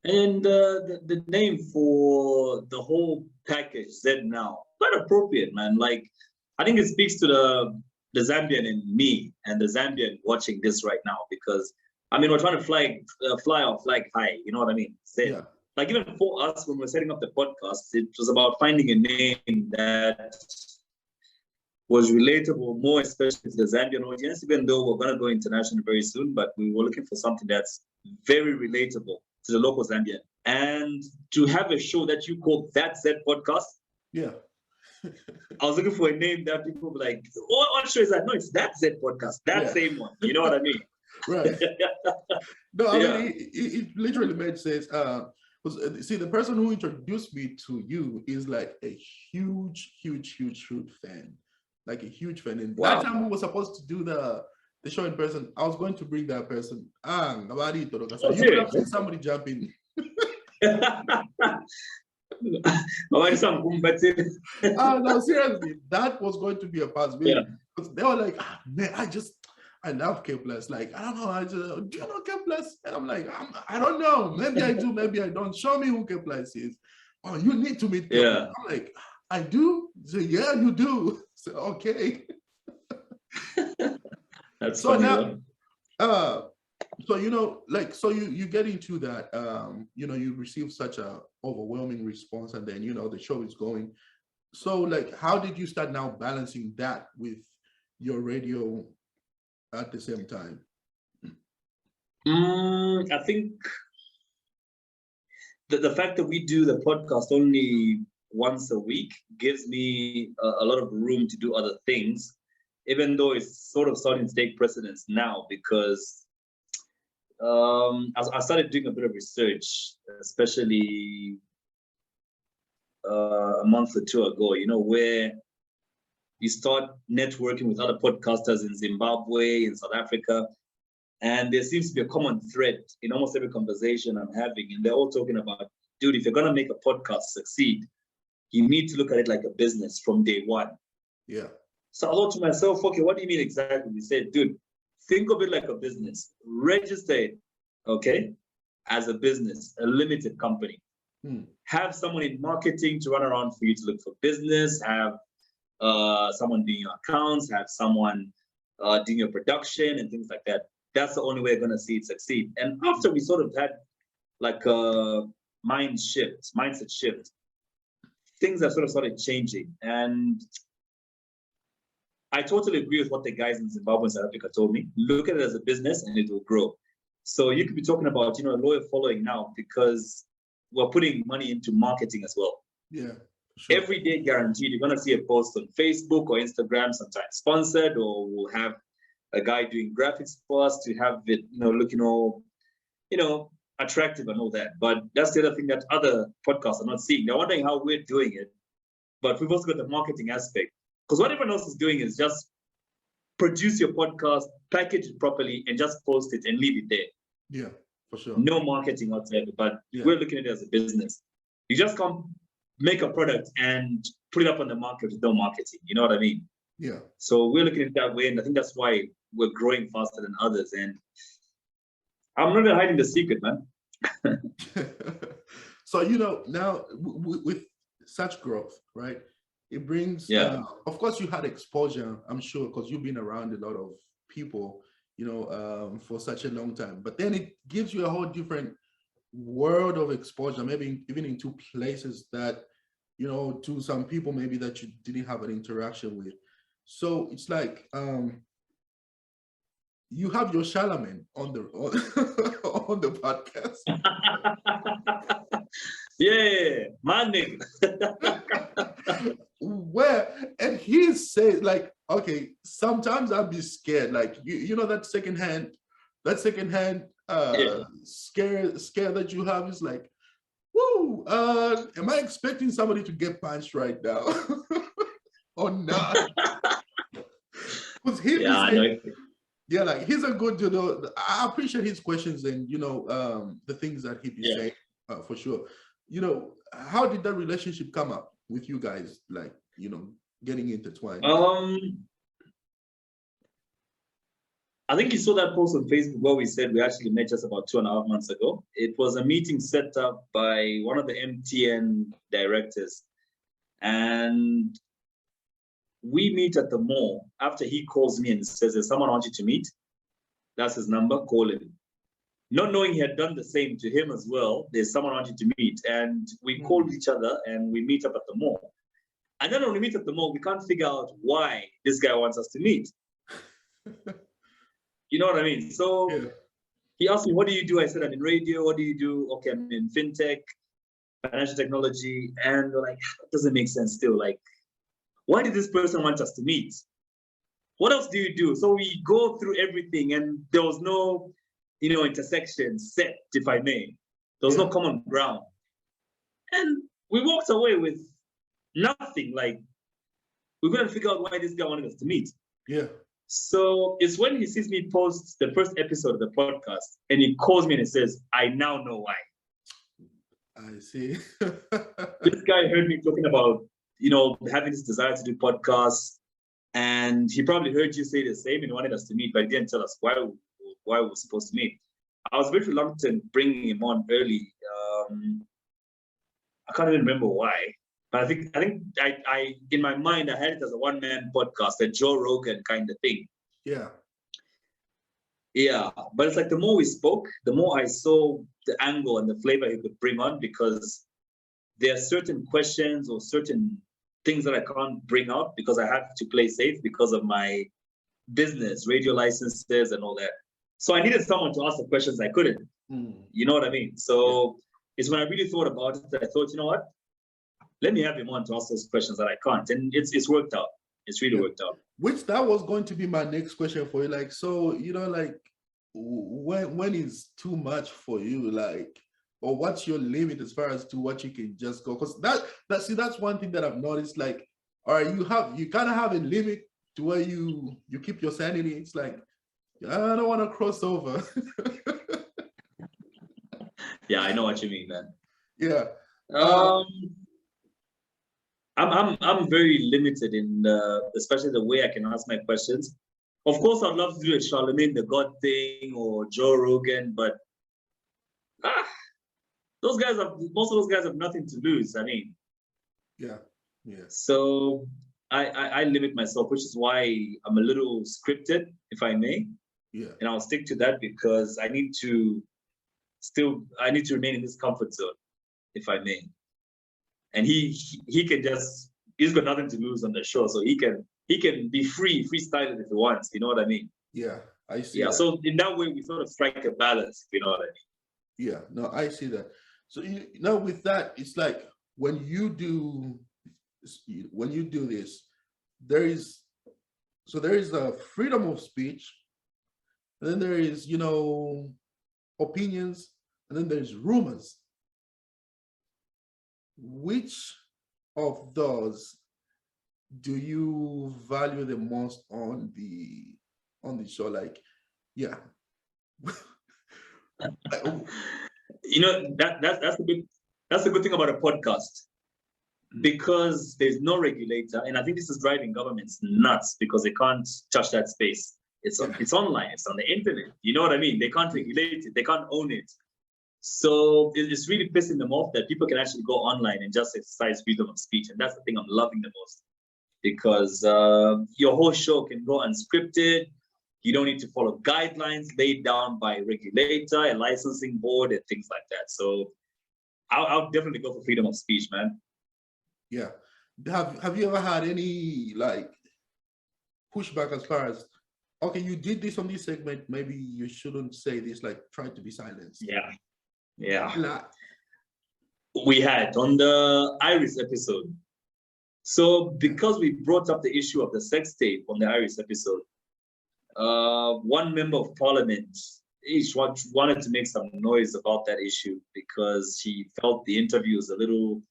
And the name for the whole package, Zed Now, quite appropriate, man. Like, I think it speaks to the Zambian in me and the Zambian watching this right now, because I mean, we're trying to fly our flag high. You know what I mean? Yeah. Like, even for us, when we're setting up the podcast, it was about finding a name that was relatable, more especially to the Zambian audience, even though we're going to go international very soon, but we were looking for something that's very relatable to the local Zambian. And to have a show that you call That Zed Podcast. Yeah. I was looking for a name that people were like, what show is that? No, it's That Zed Podcast, that same one. You know what I mean? Right. No, I mean, it literally made sense. See, the person who introduced me to you is like a huge fan. Like a huge fan. And that time we were supposed to do the show in person, I was going to bring that person. You could have seen somebody jump in. No, seriously, that was going to be a possibility. Because they were like, man, I love K Plus. Like, I don't know, do you know K Plus? And I'm like, I don't know. Maybe I do, maybe I don't. Show me who K Plus is. Oh, you need to meet K Plus. I'm like, I do? So, yeah, you do. So, okay. That's so funny, now, so you get into that, you receive such a overwhelming response, and then the show is going. So like, how did you start now balancing that with your radio at the same time? I think the fact that we do the podcast only once a week gives me a lot of room to do other things, even though it's sort of starting to take precedence now, because I started doing a bit of research, especially a month or two ago, where you start networking with other podcasters in Zimbabwe, in South Africa, and there seems to be a common thread in almost every conversation I'm having, and they're all talking about, dude, if you're going to make a podcast succeed, you need to look at it like a business from day one. Yeah. So I thought to myself, okay, what do you mean exactly? He said, dude, think of it like a business. Register it, okay, as a business, a limited company. Have someone in marketing to run around for you to look for business, have someone doing your accounts, have someone doing your production and things like that. That's the only way you're going to see it succeed. And after we sort of had like a mindset shift, things have sort of started changing. And I totally agree with what the guys in Zimbabwe and South Africa told me. Look at it as a business and it will grow. So you could be talking about, a loyal following now because we're putting money into marketing as well. Yeah. Sure. Every day guaranteed, you're going to see a post on Facebook or Instagram, sometimes sponsored, or we'll have a guy doing graphics for us to have it, looking all, attractive and all that. But that's the other thing that other podcasts are not seeing. They're wondering how we're doing it, but we've also got the marketing aspect. Because what everyone else is doing is just produce your podcast, package it properly, and just post it and leave it there. Yeah, for sure. No marketing whatsoever, but we're looking at it as a business. You just can't make a product and put it up on the market with no marketing. You know what I mean? Yeah. So we're looking at it that way, and I think that's why we're growing faster than others. And I'm not even hiding the secret, man. So, now with such growth, right? It brings, Yeah. of course, you had exposure, I'm sure, because you've been around a lot of people, for such a long time. But then it gives you a whole different world of exposure, maybe even into places that, to some people maybe that you didn't have an interaction with. So it's like, you have your Charlemagne on the on the podcast. Yeah, my nigga. And he says, like, okay, sometimes I'll be scared, like that secondhand Yeah. scare that you have is like, woo, am I expecting somebody to get punched right now or not? Because Yeah, I know. yeah, like he's a good, I appreciate his questions and the things that he be saying, for sure. How did that relationship come up with you guys, like, getting intertwined? I think you saw that post on Facebook where we said we actually met just about 2.5 months ago. It was a meeting set up by one of the MTN directors. And we meet at the mall. After he calls me and says, there's someone I want you to meet. That's his number, call him. Not knowing he had done the same to him as well, there's someone I want you to meet. And we called each other and we meet up at the mall. And then when we meet at the mall, we can't figure out why this guy wants us to meet. You know what I mean? So he asked me, what do you do? I said, I'm in radio. What do you do? Okay, I'm in fintech, financial technology. And we're like, that doesn't make sense still. Like, why did this person want us to meet? What else do you do? So we go through everything and there was no, intersection set, if I may. There was no common ground. And we walked away with nothing. Like, we couldn't figure out why this guy wanted us to meet. Yeah. So it's when he sees me post the first episode of the podcast and he calls me and he says, I now know why. I see. This guy heard me talking about, having this desire to do podcasts. And he probably heard you say the same and wanted us to meet, but he didn't tell us why we were supposed to meet. I was very reluctant bringing him on early. I can't even remember why. But I think I in my mind, I had it as a one-man podcast, a Joe Rogan kind of thing. Yeah. Yeah. But it's like the more we spoke, the more I saw the angle and the flavor he could bring on, because there are certain questions or certain things that I can't bring out because I have to play safe because of my business, radio licenses and all that. So I needed someone to ask the questions I couldn't. You know what I mean? So it's when I really thought about it that I thought, you know what? Let me have him on to ask those questions that I can't. And it's worked out. It's really worked out. Which that was going to be my next question for you. Like, so, like, when is too much for you? Like, or what's your limit as far as to what you can just go? Because that's one thing that I've noticed. Like, all right, you kind of have a limit to where you keep your sanity. It's like, I don't want to cross over. Yeah, I know what you mean, man. Yeah. I'm very limited in especially the way I can ask my questions. Of course, I'd love to do a Charlemagne the God thing or Joe Rogan, but most of those guys have nothing to lose. I mean, yeah. So I limit myself, which is why I'm a little scripted, if I may. Yeah. And I'll stick to that because I need to remain in this comfort zone, if I may. And he can he's got nothing to lose on the show, so he can be freestyling if he wants. You know what I mean? Yeah, I see. Yeah, that. So in that way, we sort of strike a balance. You know what I mean? Yeah, no, I see that. So with that, it's like when you do this, there is a freedom of speech, and then there is opinions, and then there's rumors. Which of those do you value the most on the show? Like, yeah. That's the good thing about a podcast. because there's no regulator, and I think this is driving governments nuts because they can't touch that space. It's online, it's on the internet. You know what I mean? They can't regulate it, they can't own it. So it's really pissing them off that people can actually go online and just exercise freedom of speech. And that's the thing I'm loving the most, because your whole show can go unscripted. You don't need to follow guidelines laid down by a regulator, a licensing board, and things like that. So I'll definitely go for freedom of speech, man. Yeah. Have you ever had any like pushback as far as, okay, you did this on this segment, maybe you shouldn't say this, like try to be silenced? Yeah. We had on the Iris episode. So because we brought up the issue of the sex tape on the Iris episode, one member of parliament wanted to make some noise about that issue because he felt the interview was a little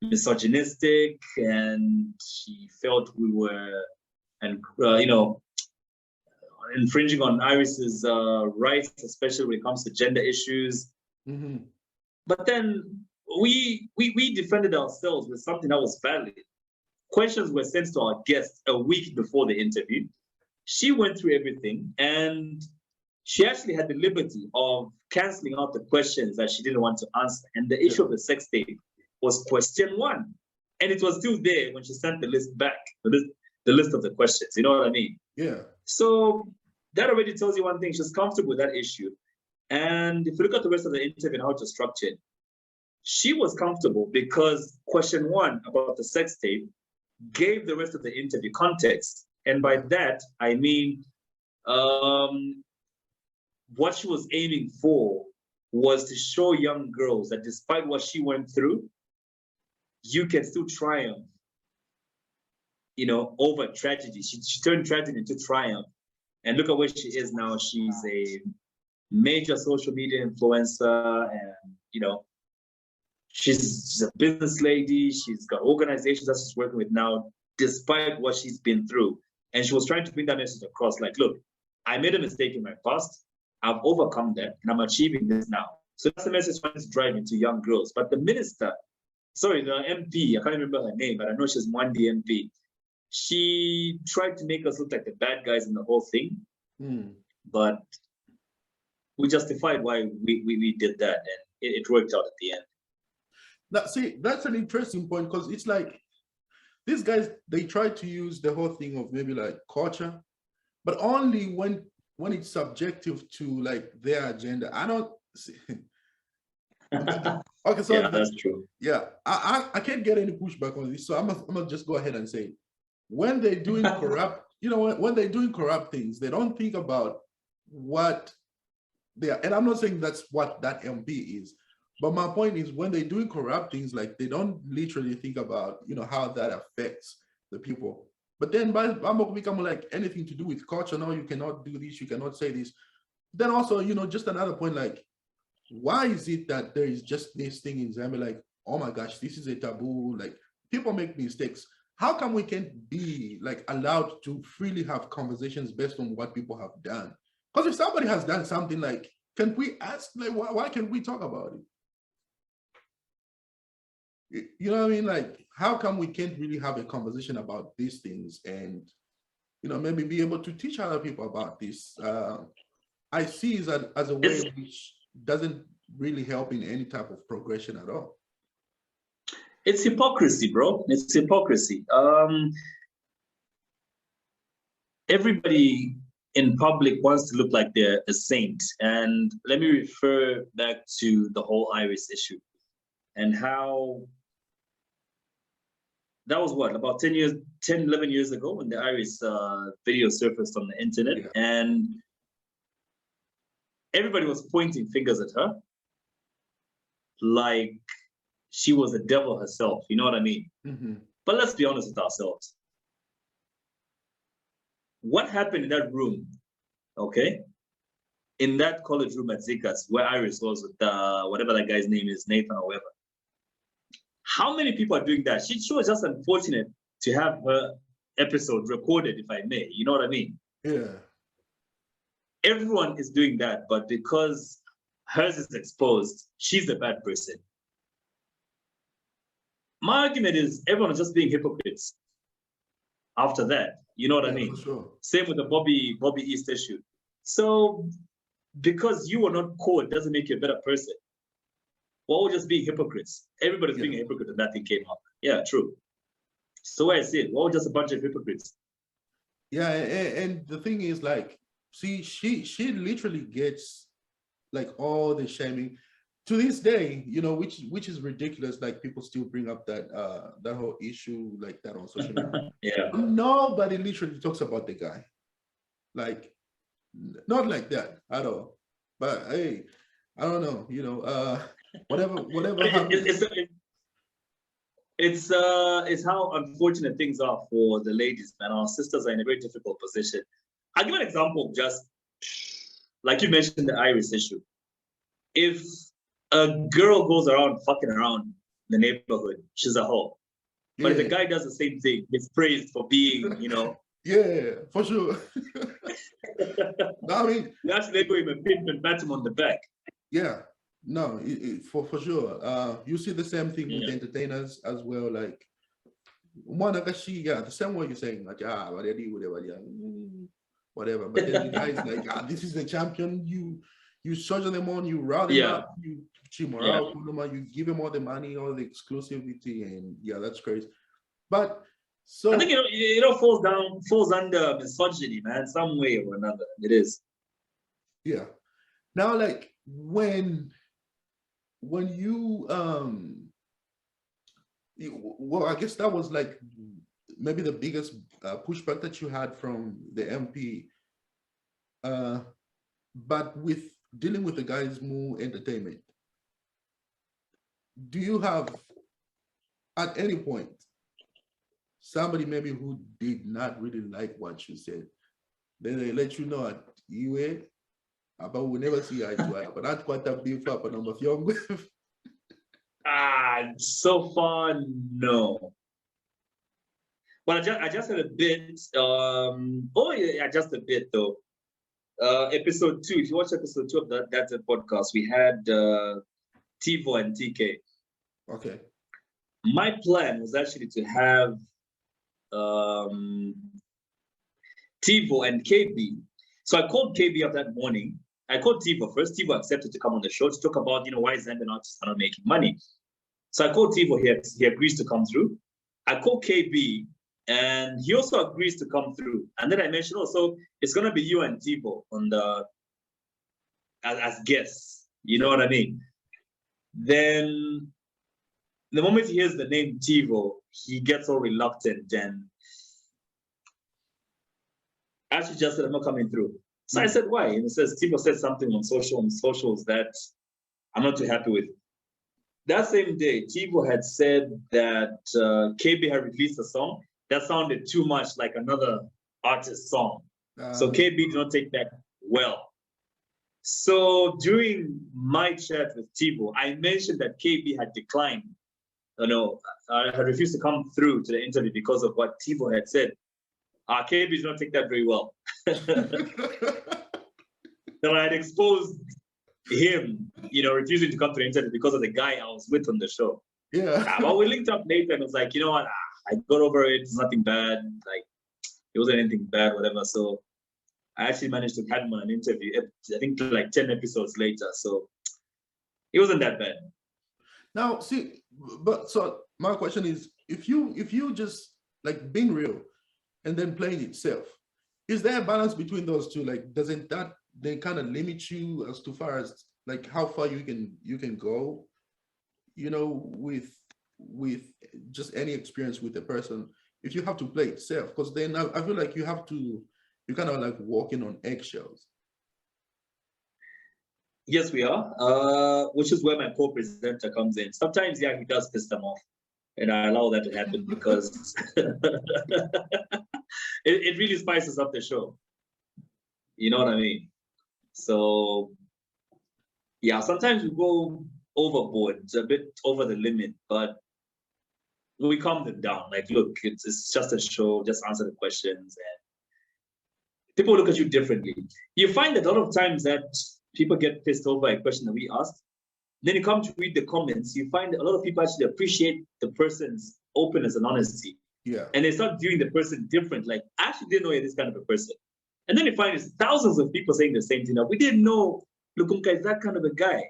misogynistic, and he felt we were, infringing on Iris's rights, especially when it comes to gender issues. Mm-hmm. But then we defended ourselves with something that was valid. Questions were sent to our guest a week before the interview. She went through everything, and she actually had the liberty of canceling out the questions that she didn't want to answer. And the issue of the sex tape was question 1. And it was still there when she sent the list back, the list of the questions. You know what I mean? Yeah. So that already tells you one thing. She's comfortable with that issue. And if you look at the rest of the interview and how it was structured, she was comfortable because question 1 about the sex tape gave the rest of the interview context. And by that, I mean, what she was aiming for was to show young girls that despite what she went through, you can still triumph, over tragedy. She turned tragedy into triumph. And look at where she is now. She's a major social media influencer, and, she's a business lady. She's got organizations that she's working with now, despite what she's been through. And she was trying to bring that message across, like, look, I made a mistake in my past. I've overcome that, and I'm achieving this now. So that's the message I wanted to drive into young girls. But the minister, the MP, I can't remember her name, but I know she's Mwandi MP. She tried to make us look like the bad guys in the whole thing. But we justified why we did that, and it worked out at the end. That's an interesting point, because it's like these guys, they try to use the whole thing of maybe like culture, but only when it's subjective to like their agenda. I don't see. Okay, so yeah, that's true. Yeah, I can't get any pushback on this, so I'm gonna just go ahead and say, when they're doing corrupt, when they're doing corrupt things, they don't think about what they are. And I'm not saying that's what that MP is, but my point is, when they're doing corrupt things, like they don't literally think about, how that affects the people. But then by become like anything to do with culture, no, you cannot do this, you cannot say this. Then also, just another point, like, why is it that there is just this thing in Zambia, like, oh my gosh, this is a taboo, like people make mistakes. How come we can't be like allowed to freely have conversations based on what people have done? Because if somebody has done something, like, can we ask, like, why can't we talk about it? You know what I mean? Like, how come we can't really have a conversation about these things and, maybe be able to teach other people about this? I see it as a way which doesn't really help in any type of progression at all. It's hypocrisy, bro. It's hypocrisy. Everybody in public wants to look like they're a saint. And let me refer back to the whole Iris issue and how that was about 10, 11 years ago when the Iris video surfaced on the internet. Yeah. And everybody was pointing fingers at her like she was the devil herself. You know what I mean? Mm-hmm. But let's be honest with ourselves. What happened in that room, okay? In that college room at Zika's, where Iris was with whatever that guy's name is, Nathan or whatever. How many people are doing that? She was just unfortunate to have her episode recorded, if I may. You know what I mean? Yeah. Everyone is doing that, but because hers is exposed, she's a bad person. My argument is everyone is just being hypocrites after that. You know what I mean? For sure. Same with the Bobby East issue. So because you were not caught doesn't make you a better person. We're all just being hypocrites. Everybody's being a hypocrite and that thing came up. Yeah, true. So I see it. We're all just a bunch of hypocrites. Yeah, and the thing is, like, see, she literally gets like all the shaming to this day, you know, which is ridiculous. Like, people still bring up that that whole issue like that on social media. Yeah. Nobody literally talks about the guy, like, not like that at all. But hey, I don't know, you know, whatever happens. It's how unfortunate things are for the ladies, man. Our sisters are in a very difficult position. I'll give an example, just like you mentioned the Iris issue. If a girl goes around fucking around the neighborhood, she's a hoe. But if the guy does the same thing, he's praised for being, you know. Yeah, for sure. I mean, you actually give him a pimp and pat him on the back. Yeah, no, for sure. You see the same thing with entertainers as well. Like, the same way you're saying, like, whatever. But then the guy's like, this is the champion. You soldier them on, you rally him up, you chimorale, you give him all the money, all the exclusivity, and that's crazy. But so I think it falls under misogyny, man, some way or another. It is. Yeah. Now, like, when you well, I guess that was like maybe the biggest pushback that you had from the MP, but with dealing with the guys more entertainment, do you have at any point somebody maybe who did not really like what you said, then they let you know at you but we'll never see eye to eye. But that's quite a big flap and I'm young. So far, no. Well, I just had a bit. Just a bit though. Episode 2. If you watch episode 2 of that's a podcast, we had Tivo and TK. Okay. My plan was actually to have Tivo and KB. So I called KB up that morning. I called Tivo first. Tivo accepted to come on the show to talk about, why Zambian artists are not making money. So I called Tivo. He agrees to come through. I called KB, and he also agrees to come through. And then I mentioned also it's gonna be you and Tivo on the as guests. You know what I mean? Then the moment he hears the name Tivo, he gets all reluctant and actually just said, I'm not coming through. So I said, why? And he says, Tivo said something on socials that I'm not too happy with. That same day, Tivo had said that KB had released a song that sounded too much like another artist's song. So KB did not take that well. So during my chat with Tivo, I mentioned that KB had declined. Had refused to come through to the interview because of what Tivo had said. KB did not take that very well. That I had exposed him, refusing to come to the interview because of the guy I was with on the show. Yeah. But we linked up later and it was like, you know what? I got over it. It's nothing bad. Like, it wasn't anything bad, whatever. So I actually managed to have him on an interview, I think like 10 episodes later. So it wasn't that bad. Now, see, but so my question is, if you just like being real and then playing itself, is there a balance between those two? Like, doesn't that they kind of limit you as to far as like how far you can go, with just any experience with a person, if you have to play itself? Because then I feel like you're kind of like walking on eggshells. Yes, we are, which is where my co-presenter comes in. Sometimes, he does piss them off, and I allow that to happen because it really spices up the show. You know what I mean? So, sometimes we go overboard, it's a bit over the limit, but we calm them down. Like, look, it's just a show, just answer the questions, and people look at you differently. You find that a lot of times that people get pissed over a question that we asked, Then you come to read the comments, you find a lot of people actually appreciate the person's openness and honesty. Yeah. And they start viewing the person different. Like, I actually didn't know you're this kind of a person. And then you find there's thousands of people saying the same thing. Now, we didn't know Lukunka is that kind of a guy.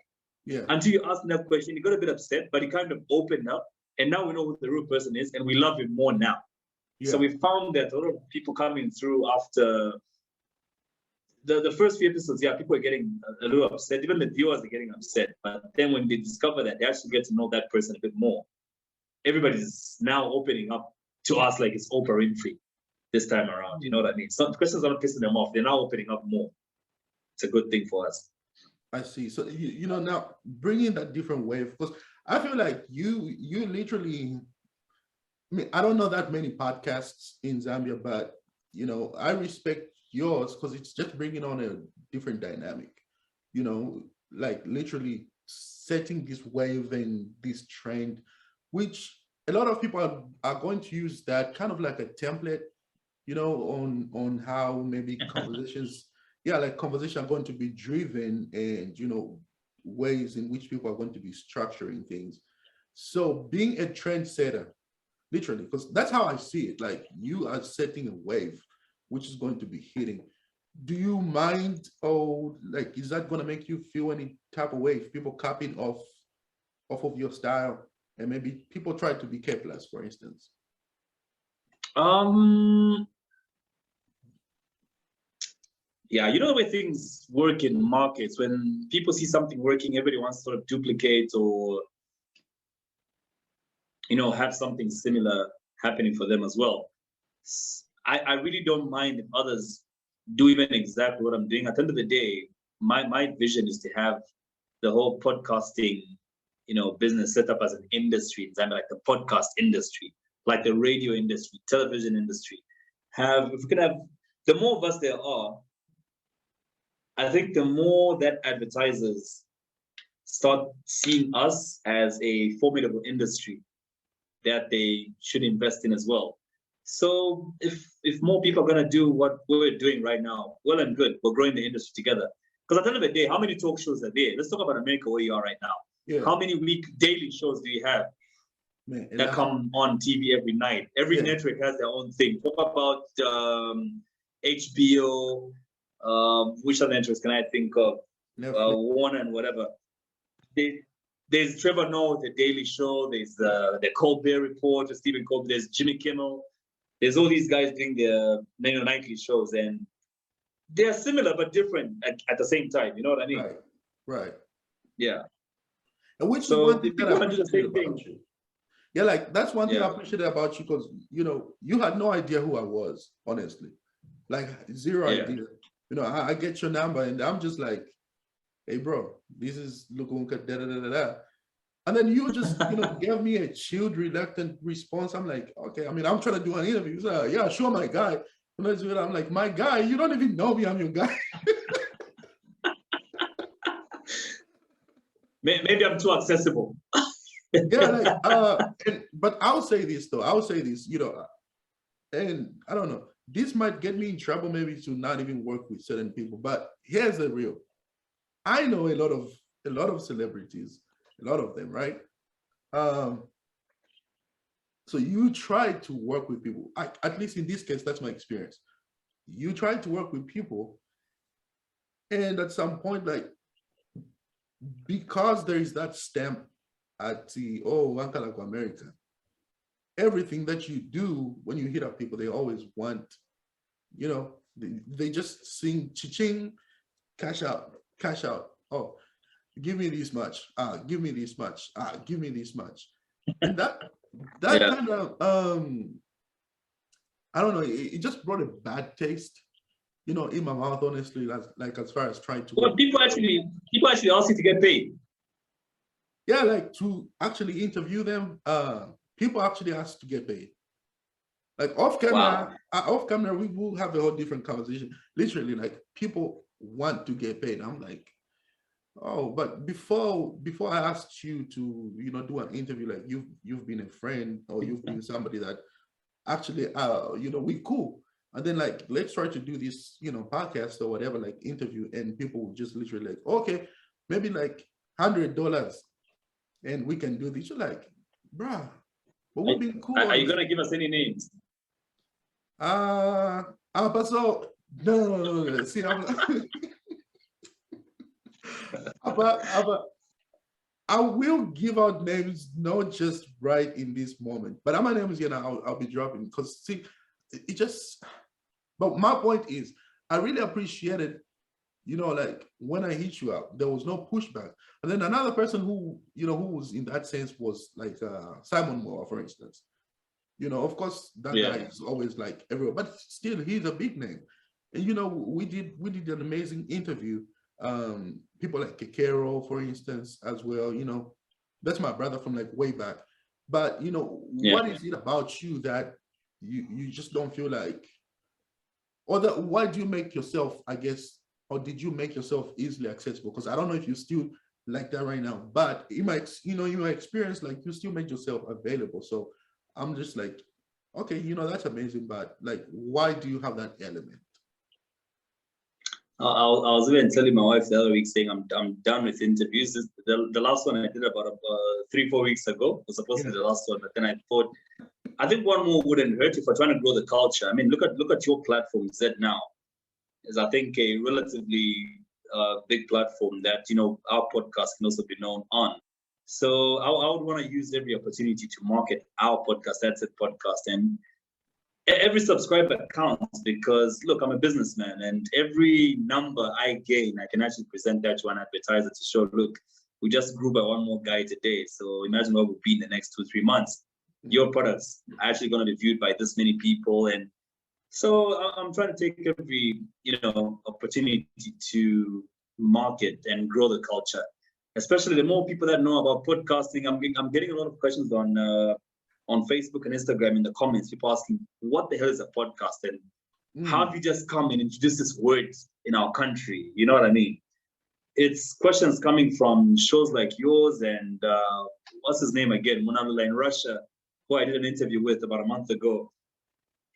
Yeah. Until you asked him that question, he got a bit upset, but he kind of opened up. And now we know who the real person is, and we love him more now. Yeah. So we found that a lot of people coming through after the first few episodes, yeah, people are getting a little upset. Even the viewers are getting upset. But then when they discover that, they actually get to know that person a bit more. Everybody's now opening up to us like it's Oprah Winfrey this time around. You know what I mean? So the questions are not pissing them off. They're now opening up more. It's a good thing for us. I see. So you know, now bringing that different wave, because I feel like you literally, I mean, I don't know that many podcasts in Zambia, but you know, I respect yours because it's just bringing on a different dynamic, you know, like literally setting this wave and this trend, which a lot of people are going to use that kind of like a template, you know, on how maybe conversations, like conversations are going to be driven, and, you know, ways in which people are going to be structuring things. So being a trendsetter, literally, because that's how I see it, like you are setting a wave which is going to be hitting. Do you mind, or like, is that going to make you feel any type of way if people copying off of your style, and maybe people try to be careless, for instance? Yeah, you know the way things work in markets. When people see something working, everybody wants to sort of duplicate or, you know, have something similar happening for them as well. I really don't mind if others do even exactly what I'm doing. At the end of the day, my vision is to have the whole podcasting, you know, business set up as an industry in Zambia, like the podcast industry, like the radio industry, television industry. If we can have, the more of us there are, I think the more that advertisers start seeing us as a formidable industry that they should invest in as well. So if more people are going to do what we're doing right now, well and good, we're growing the industry together. Because at the end of the day, how many talk shows are there? Let's talk about America, where you are right now. Yeah. How many daily shows do you have that come on TV every night? Every network has their own thing. Talk about HBO, which other networks can I think of? Warner and whatever. There's Trevor Noah, The Daily Show. There's the Colbert Report, Stephen Colbert. There's Jimmy Kimmel. There's all these guys doing their nightly shows, and they're similar but different at the same time. You know what I mean? Right. Yeah. And which is one thing that I appreciate about you. Yeah, like that's one thing I appreciate about you, because, you know, you had no idea who I was, honestly. Like, zero idea. You know, I get your number and I'm just like, hey, bro, this is Lukunka, da da da da da. And then you just, you know, gave me a chilled, reluctant response. I'm like, okay, I mean, I'm trying to do an interview. So, yeah, sure, my guy. I'm like, my guy, you don't even know me, I'm your guy. Maybe I'm too accessible. But I'll say this, you know, and I don't know, this might get me in trouble maybe to not even work with certain people, but here's the real. I know a lot of celebrities, a lot of them, right? So you try to work with people. At least in this case, that's my experience. You try to work with people, and at some point, like, because there is that stamp at the Wankalako America, everything that you do when you hit up people, they always want, you know, they just sing cha-ching, cash out. Oh, give me this much. Give me this much. Give me this much. And that kind of I don't know. It just brought a bad taste, you know, in my mouth. Honestly, like as far as trying to. Well, people actually ask you to get paid. Yeah, like to actually interview them. People actually ask to get paid. Like off camera, we will have a whole different conversation. Literally, like people want to get paid. I'm like, oh, but before I asked you to, you know, do an interview, like you've been a friend, or you've been somebody that actually, you know, we cool. And then like, let's try to do this, you know, podcast or whatever, like interview, and people will just literally like, okay, maybe like $100 and we can do this. You're like, bruh, but we've been cool. Are you gonna give us any names? But so no. See, I'm but I will give out names, not just right in this moment. But my name is I'll be dropping because see, it just. But my point is, I really appreciated, like when I hit you up, there was no pushback. And then another person who was in that sense was like Simon Moore, for instance. Of course, that guy is always like everyone, but still, he's a big name. And we did an amazing interview. People like Kekero, for instance, as well. That's my brother from like way back. But what is it about you that you just don't feel like, or that why do you make yourself, I guess, or did you make yourself easily accessible? Because I don't know if you still like that right now, but in my experience, like you still make yourself available. So I'm just like, okay, that's amazing, but like, why do you have that element? I was even telling my wife the other week, saying I'm done with interviews. The last one I did about 3-4 weeks ago was supposed to be the last one, but then I thought, I think one more wouldn't hurt if we're trying to grow the culture. I mean, look at your platform, Zed Now, is I think a relatively big platform that our podcast can also be known on. So I would want to use every opportunity to market our podcast, that's Zed Podcast, and every subscriber counts because look, I'm a businessman, and every number I gain, I can actually present that to an advertiser to show, look, we just grew by one more guy today. So imagine what we'll be in the next 2-3 months. Your products are actually going to be viewed by this many people, and so I'm trying to take every opportunity to market and grow the culture. Especially the more people that know about podcasting, I'm getting a lot of questions on Facebook and Instagram in the comments. People asking, "What the hell is a podcast?" and how have you just come and introduced this word in our country? You know what I mean? It's questions coming from shows like yours and what's his name again? Munamula in Russia, who I did an interview with about a month ago.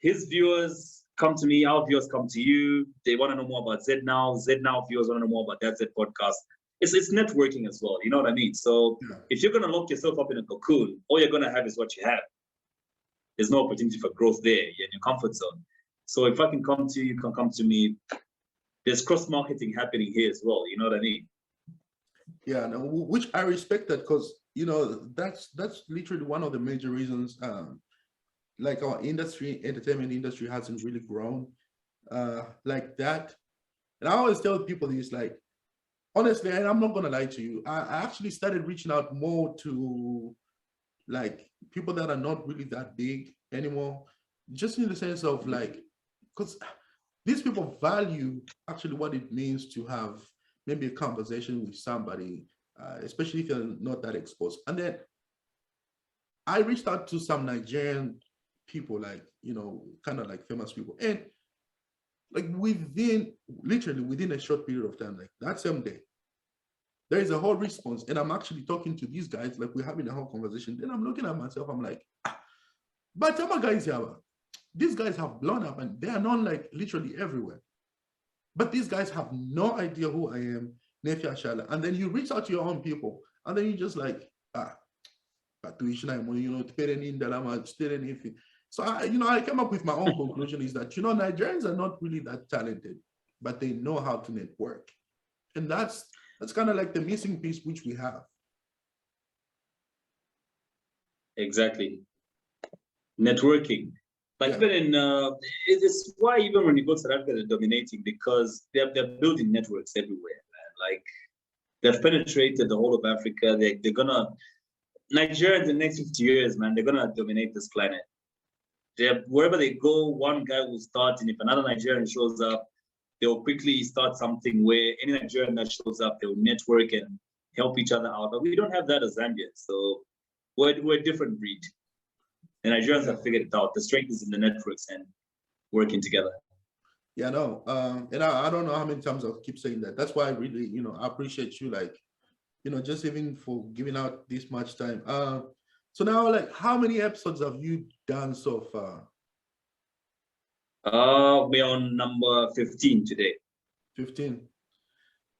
His viewers come to me, our viewers come to you. They want to know more about Zed Now. Zed Now viewers want to know more about that Zed Podcast. It's networking as well. You know what I mean? So if you're going to lock yourself up in a cocoon, all you're going to have is what you have. There's no opportunity for growth there. You're in your comfort zone. So if I can come to you, you can come to me. There's cross-marketing happening here as well. You know what I mean? Yeah, no, which I respect that because, that's literally one of the major reasons like our entertainment industry hasn't really grown like that. And I always tell people this, like, honestly, and I'm not going to lie to you, I actually started reaching out more to like people that are not really that big anymore, just in the sense of like, because these people value actually what it means to have maybe a conversation with somebody, especially if you're not that exposed. And then I reached out to some Nigerian people, like, kind of like famous people. And like literally within a short period of time, like that same day, there is a whole response. And I'm actually talking to these guys, like we're having a whole conversation. Then I'm looking at myself, I'm like, but some guys here, these guys have blown up and they are not like literally everywhere. But these guys have no idea who I am, Nefia Shala. And then you reach out to your own people, and then you just like, anything. So I came up with my own conclusion is that, Nigerians are not really that talented, but they know how to network. And that's kind of like the missing piece which we have. Exactly. Networking. Like even in, it's why even when you go to South Africa, they're dominating because they're building networks everywhere, man. Like they've penetrated the whole of Africa. They're gonna, Nigeria in the next 50 years, man, they're gonna dominate this planet. Wherever they go, one guy will start, and if another Nigerian shows up, they'll quickly start something where any Nigerian that shows up, they'll network and help each other out. But we don't have that as Zambia, so we're a different breed. The Nigerians have figured it out. The strength is in the networks and working together. Yeah, no, and I don't know how many times I'll keep saying that. That's why I really, I appreciate you, like, just even for giving out this much time. So now, like, how many episodes have you done so far? We're on number 15 today. 15.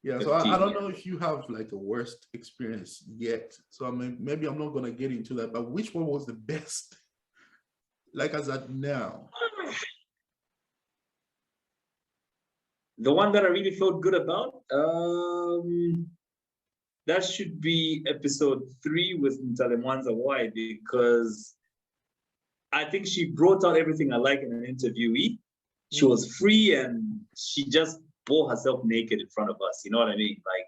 Yeah, so 15, I don't yeah. know if you have like a worst experience yet. So I mean, maybe I'm not gonna get into that, but which one was the best? Like as at now. The one that I really felt good about, that should be episode 3 with Mtalemwanza. Why? Because I think she brought out everything I like in an interviewee. She was free and she just bore herself naked in front of us. You know what I mean? Like,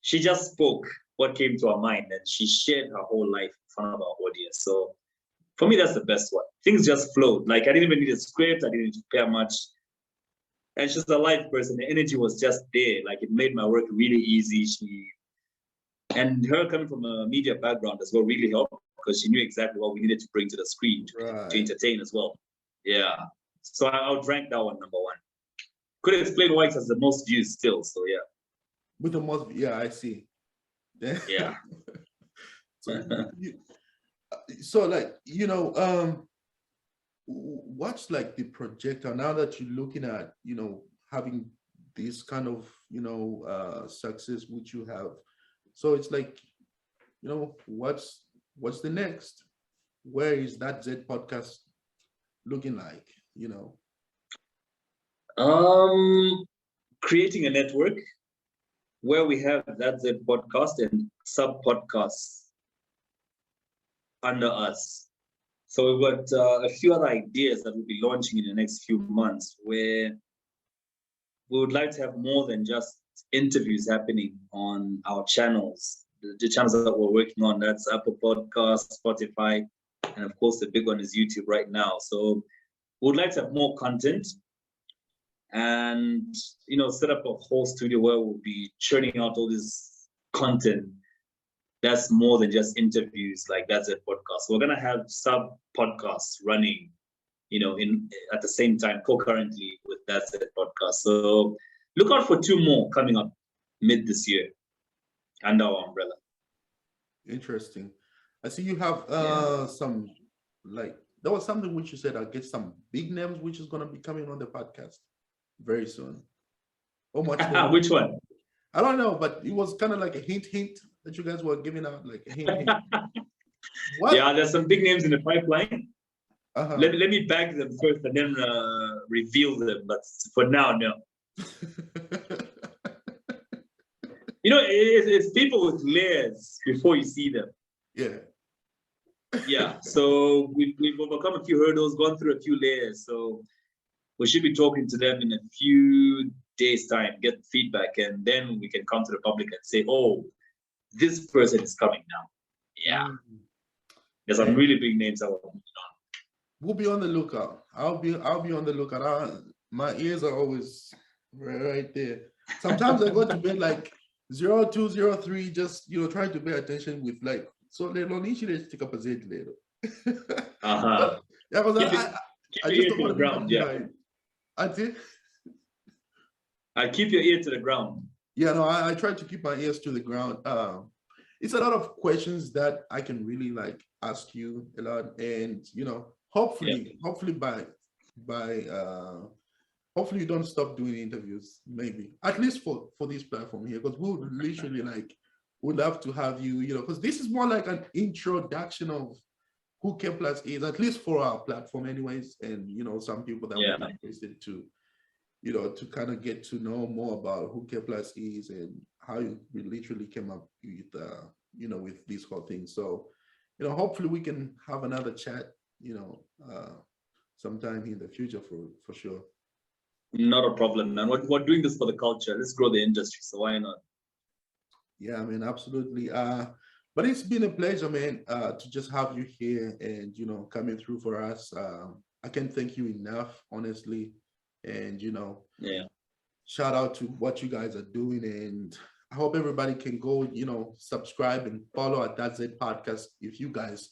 she just spoke what came to her mind and she shared her whole life in front of our audience. So for me, that's the best one. Things just flowed. Like, I didn't even need a script. I didn't need to prepare much. And she's a live person. The energy was just there. Like, it made my work really easy. And her coming from a media background as well really helped because she knew exactly what we needed to bring to the screen to entertain as well. Yeah. So I would rank that one number 1. Could explain why it has the most views still. So yeah. With the most, yeah, I see. Yeah. So like, what's like the projector now that you're looking at, having this kind of, success which you have. So it's like, what's the next? Where is that Zed podcast looking like, Creating a network where we have that Zed podcast and sub podcasts under us. So we've got a few other ideas that we'll be launching in the next few months where we would like to have more than just interviews happening on our channels. The channels that we're working on, that's Apple Podcasts, Spotify, and of course the big one is YouTube right now. So we would like to have more content and, set up a whole studio where we'll be churning out all this content that's more than just interviews like that's a podcast. So we're gonna have sub podcasts running, at the same time concurrently with that's a podcast. So look out for 2 more coming up mid this year under our umbrella. Interesting. I see you have some, like, there was something which you said, I guess some big names which is gonna be coming on the podcast very soon. How much more? Which one? I don't know, but it was kind of like a hint that you guys were giving out, like a hint. What? Yeah, there's some big names in the pipeline. Uh-huh. Let me bag them first and then reveal them. But for now, no. It's people with layers before you see them. Yeah. Yeah. So we've overcome a few hurdles, gone through a few layers. So we should be talking to them in a few days' time, get feedback, and then we can come to the public and say, oh, this person is coming now. Yeah. There's some really big names that we're working on. We'll be on the lookout. I'll be on the lookout. My ears are always right there. Sometimes I go to bed like 0203, just trying to pay attention with like, so they don't need you to take up a Zed later. Uh-huh. Yeah, because I just don't want to ground. Yeah. I did. I keep your ear to the ground. Yeah, no, I try to keep my ears to the ground. It's a lot of questions that I can really like ask you a lot, and hopefully hopefully you don't stop doing interviews, maybe at least for this platform here, because we would literally would love to have you, because this is more like an introduction of who Kepler is, at least for our platform anyways, and some people that would be interested to to kind of get to know more about who Kepler is and how we literally came up with with this whole thing. So hopefully we can have another chat sometime in the future for sure. Not a problem, man. We're doing this for the culture. Let's grow the industry, so why not? Yeah, I mean, absolutely. But it's been a pleasure, man, to just have you here and coming through for us. I can't thank you enough, honestly. And shout out to what you guys are doing, and I hope everybody can go subscribe and follow at that Zed Podcast. If you guys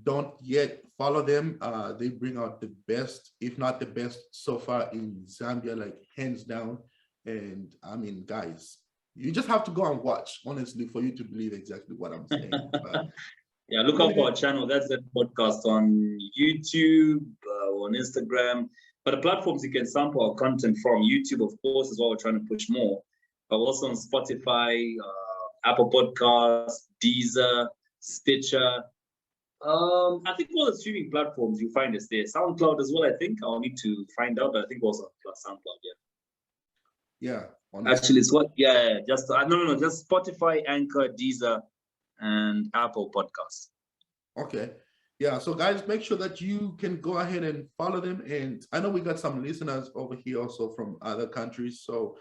don't yet follow them, they bring out the best, if not the best so far in Zambia, like hands down. And I mean, guys, you just have to go and watch, honestly, for you to believe exactly what I'm saying. But, yeah, look out for our channel. That's Zed Podcast on YouTube, on Instagram. But the platforms you can sample our content from, YouTube, of course, is what we're trying to push more. We're also on Spotify, Apple Podcasts, Deezer, Stitcher. I think all the streaming platforms you find us there. SoundCloud as well. I think I'll need to find out, but I think also on SoundCloud. Yeah. Actually, it's what? Yeah. Just no. Just Spotify, Anchor, Deezer, and Apple Podcasts. Okay. Yeah. So guys, make sure that you can go ahead and follow them. And I know we got some listeners over here also from other countries. So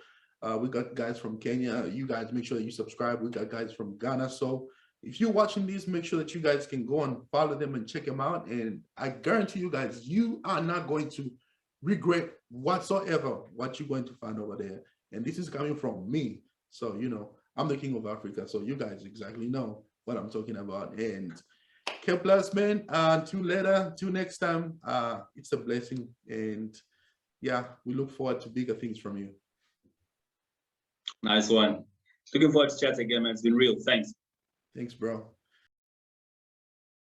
we got guys from Kenya. You guys make sure that you subscribe. We got guys from Ghana. So if you're watching these, make sure that you guys can go and follow them and check them out. And I guarantee you guys, you are not going to regret whatsoever what you're going to find over there. And this is coming from me. So, you know, I'm the king of Africa. So you guys exactly know what I'm talking about. And K Plus, man, until later, till next time, it's a blessing. And yeah, we look forward to bigger things from you. Nice one. Looking forward to chat again, man. It's been real. Thanks. Thanks, bro.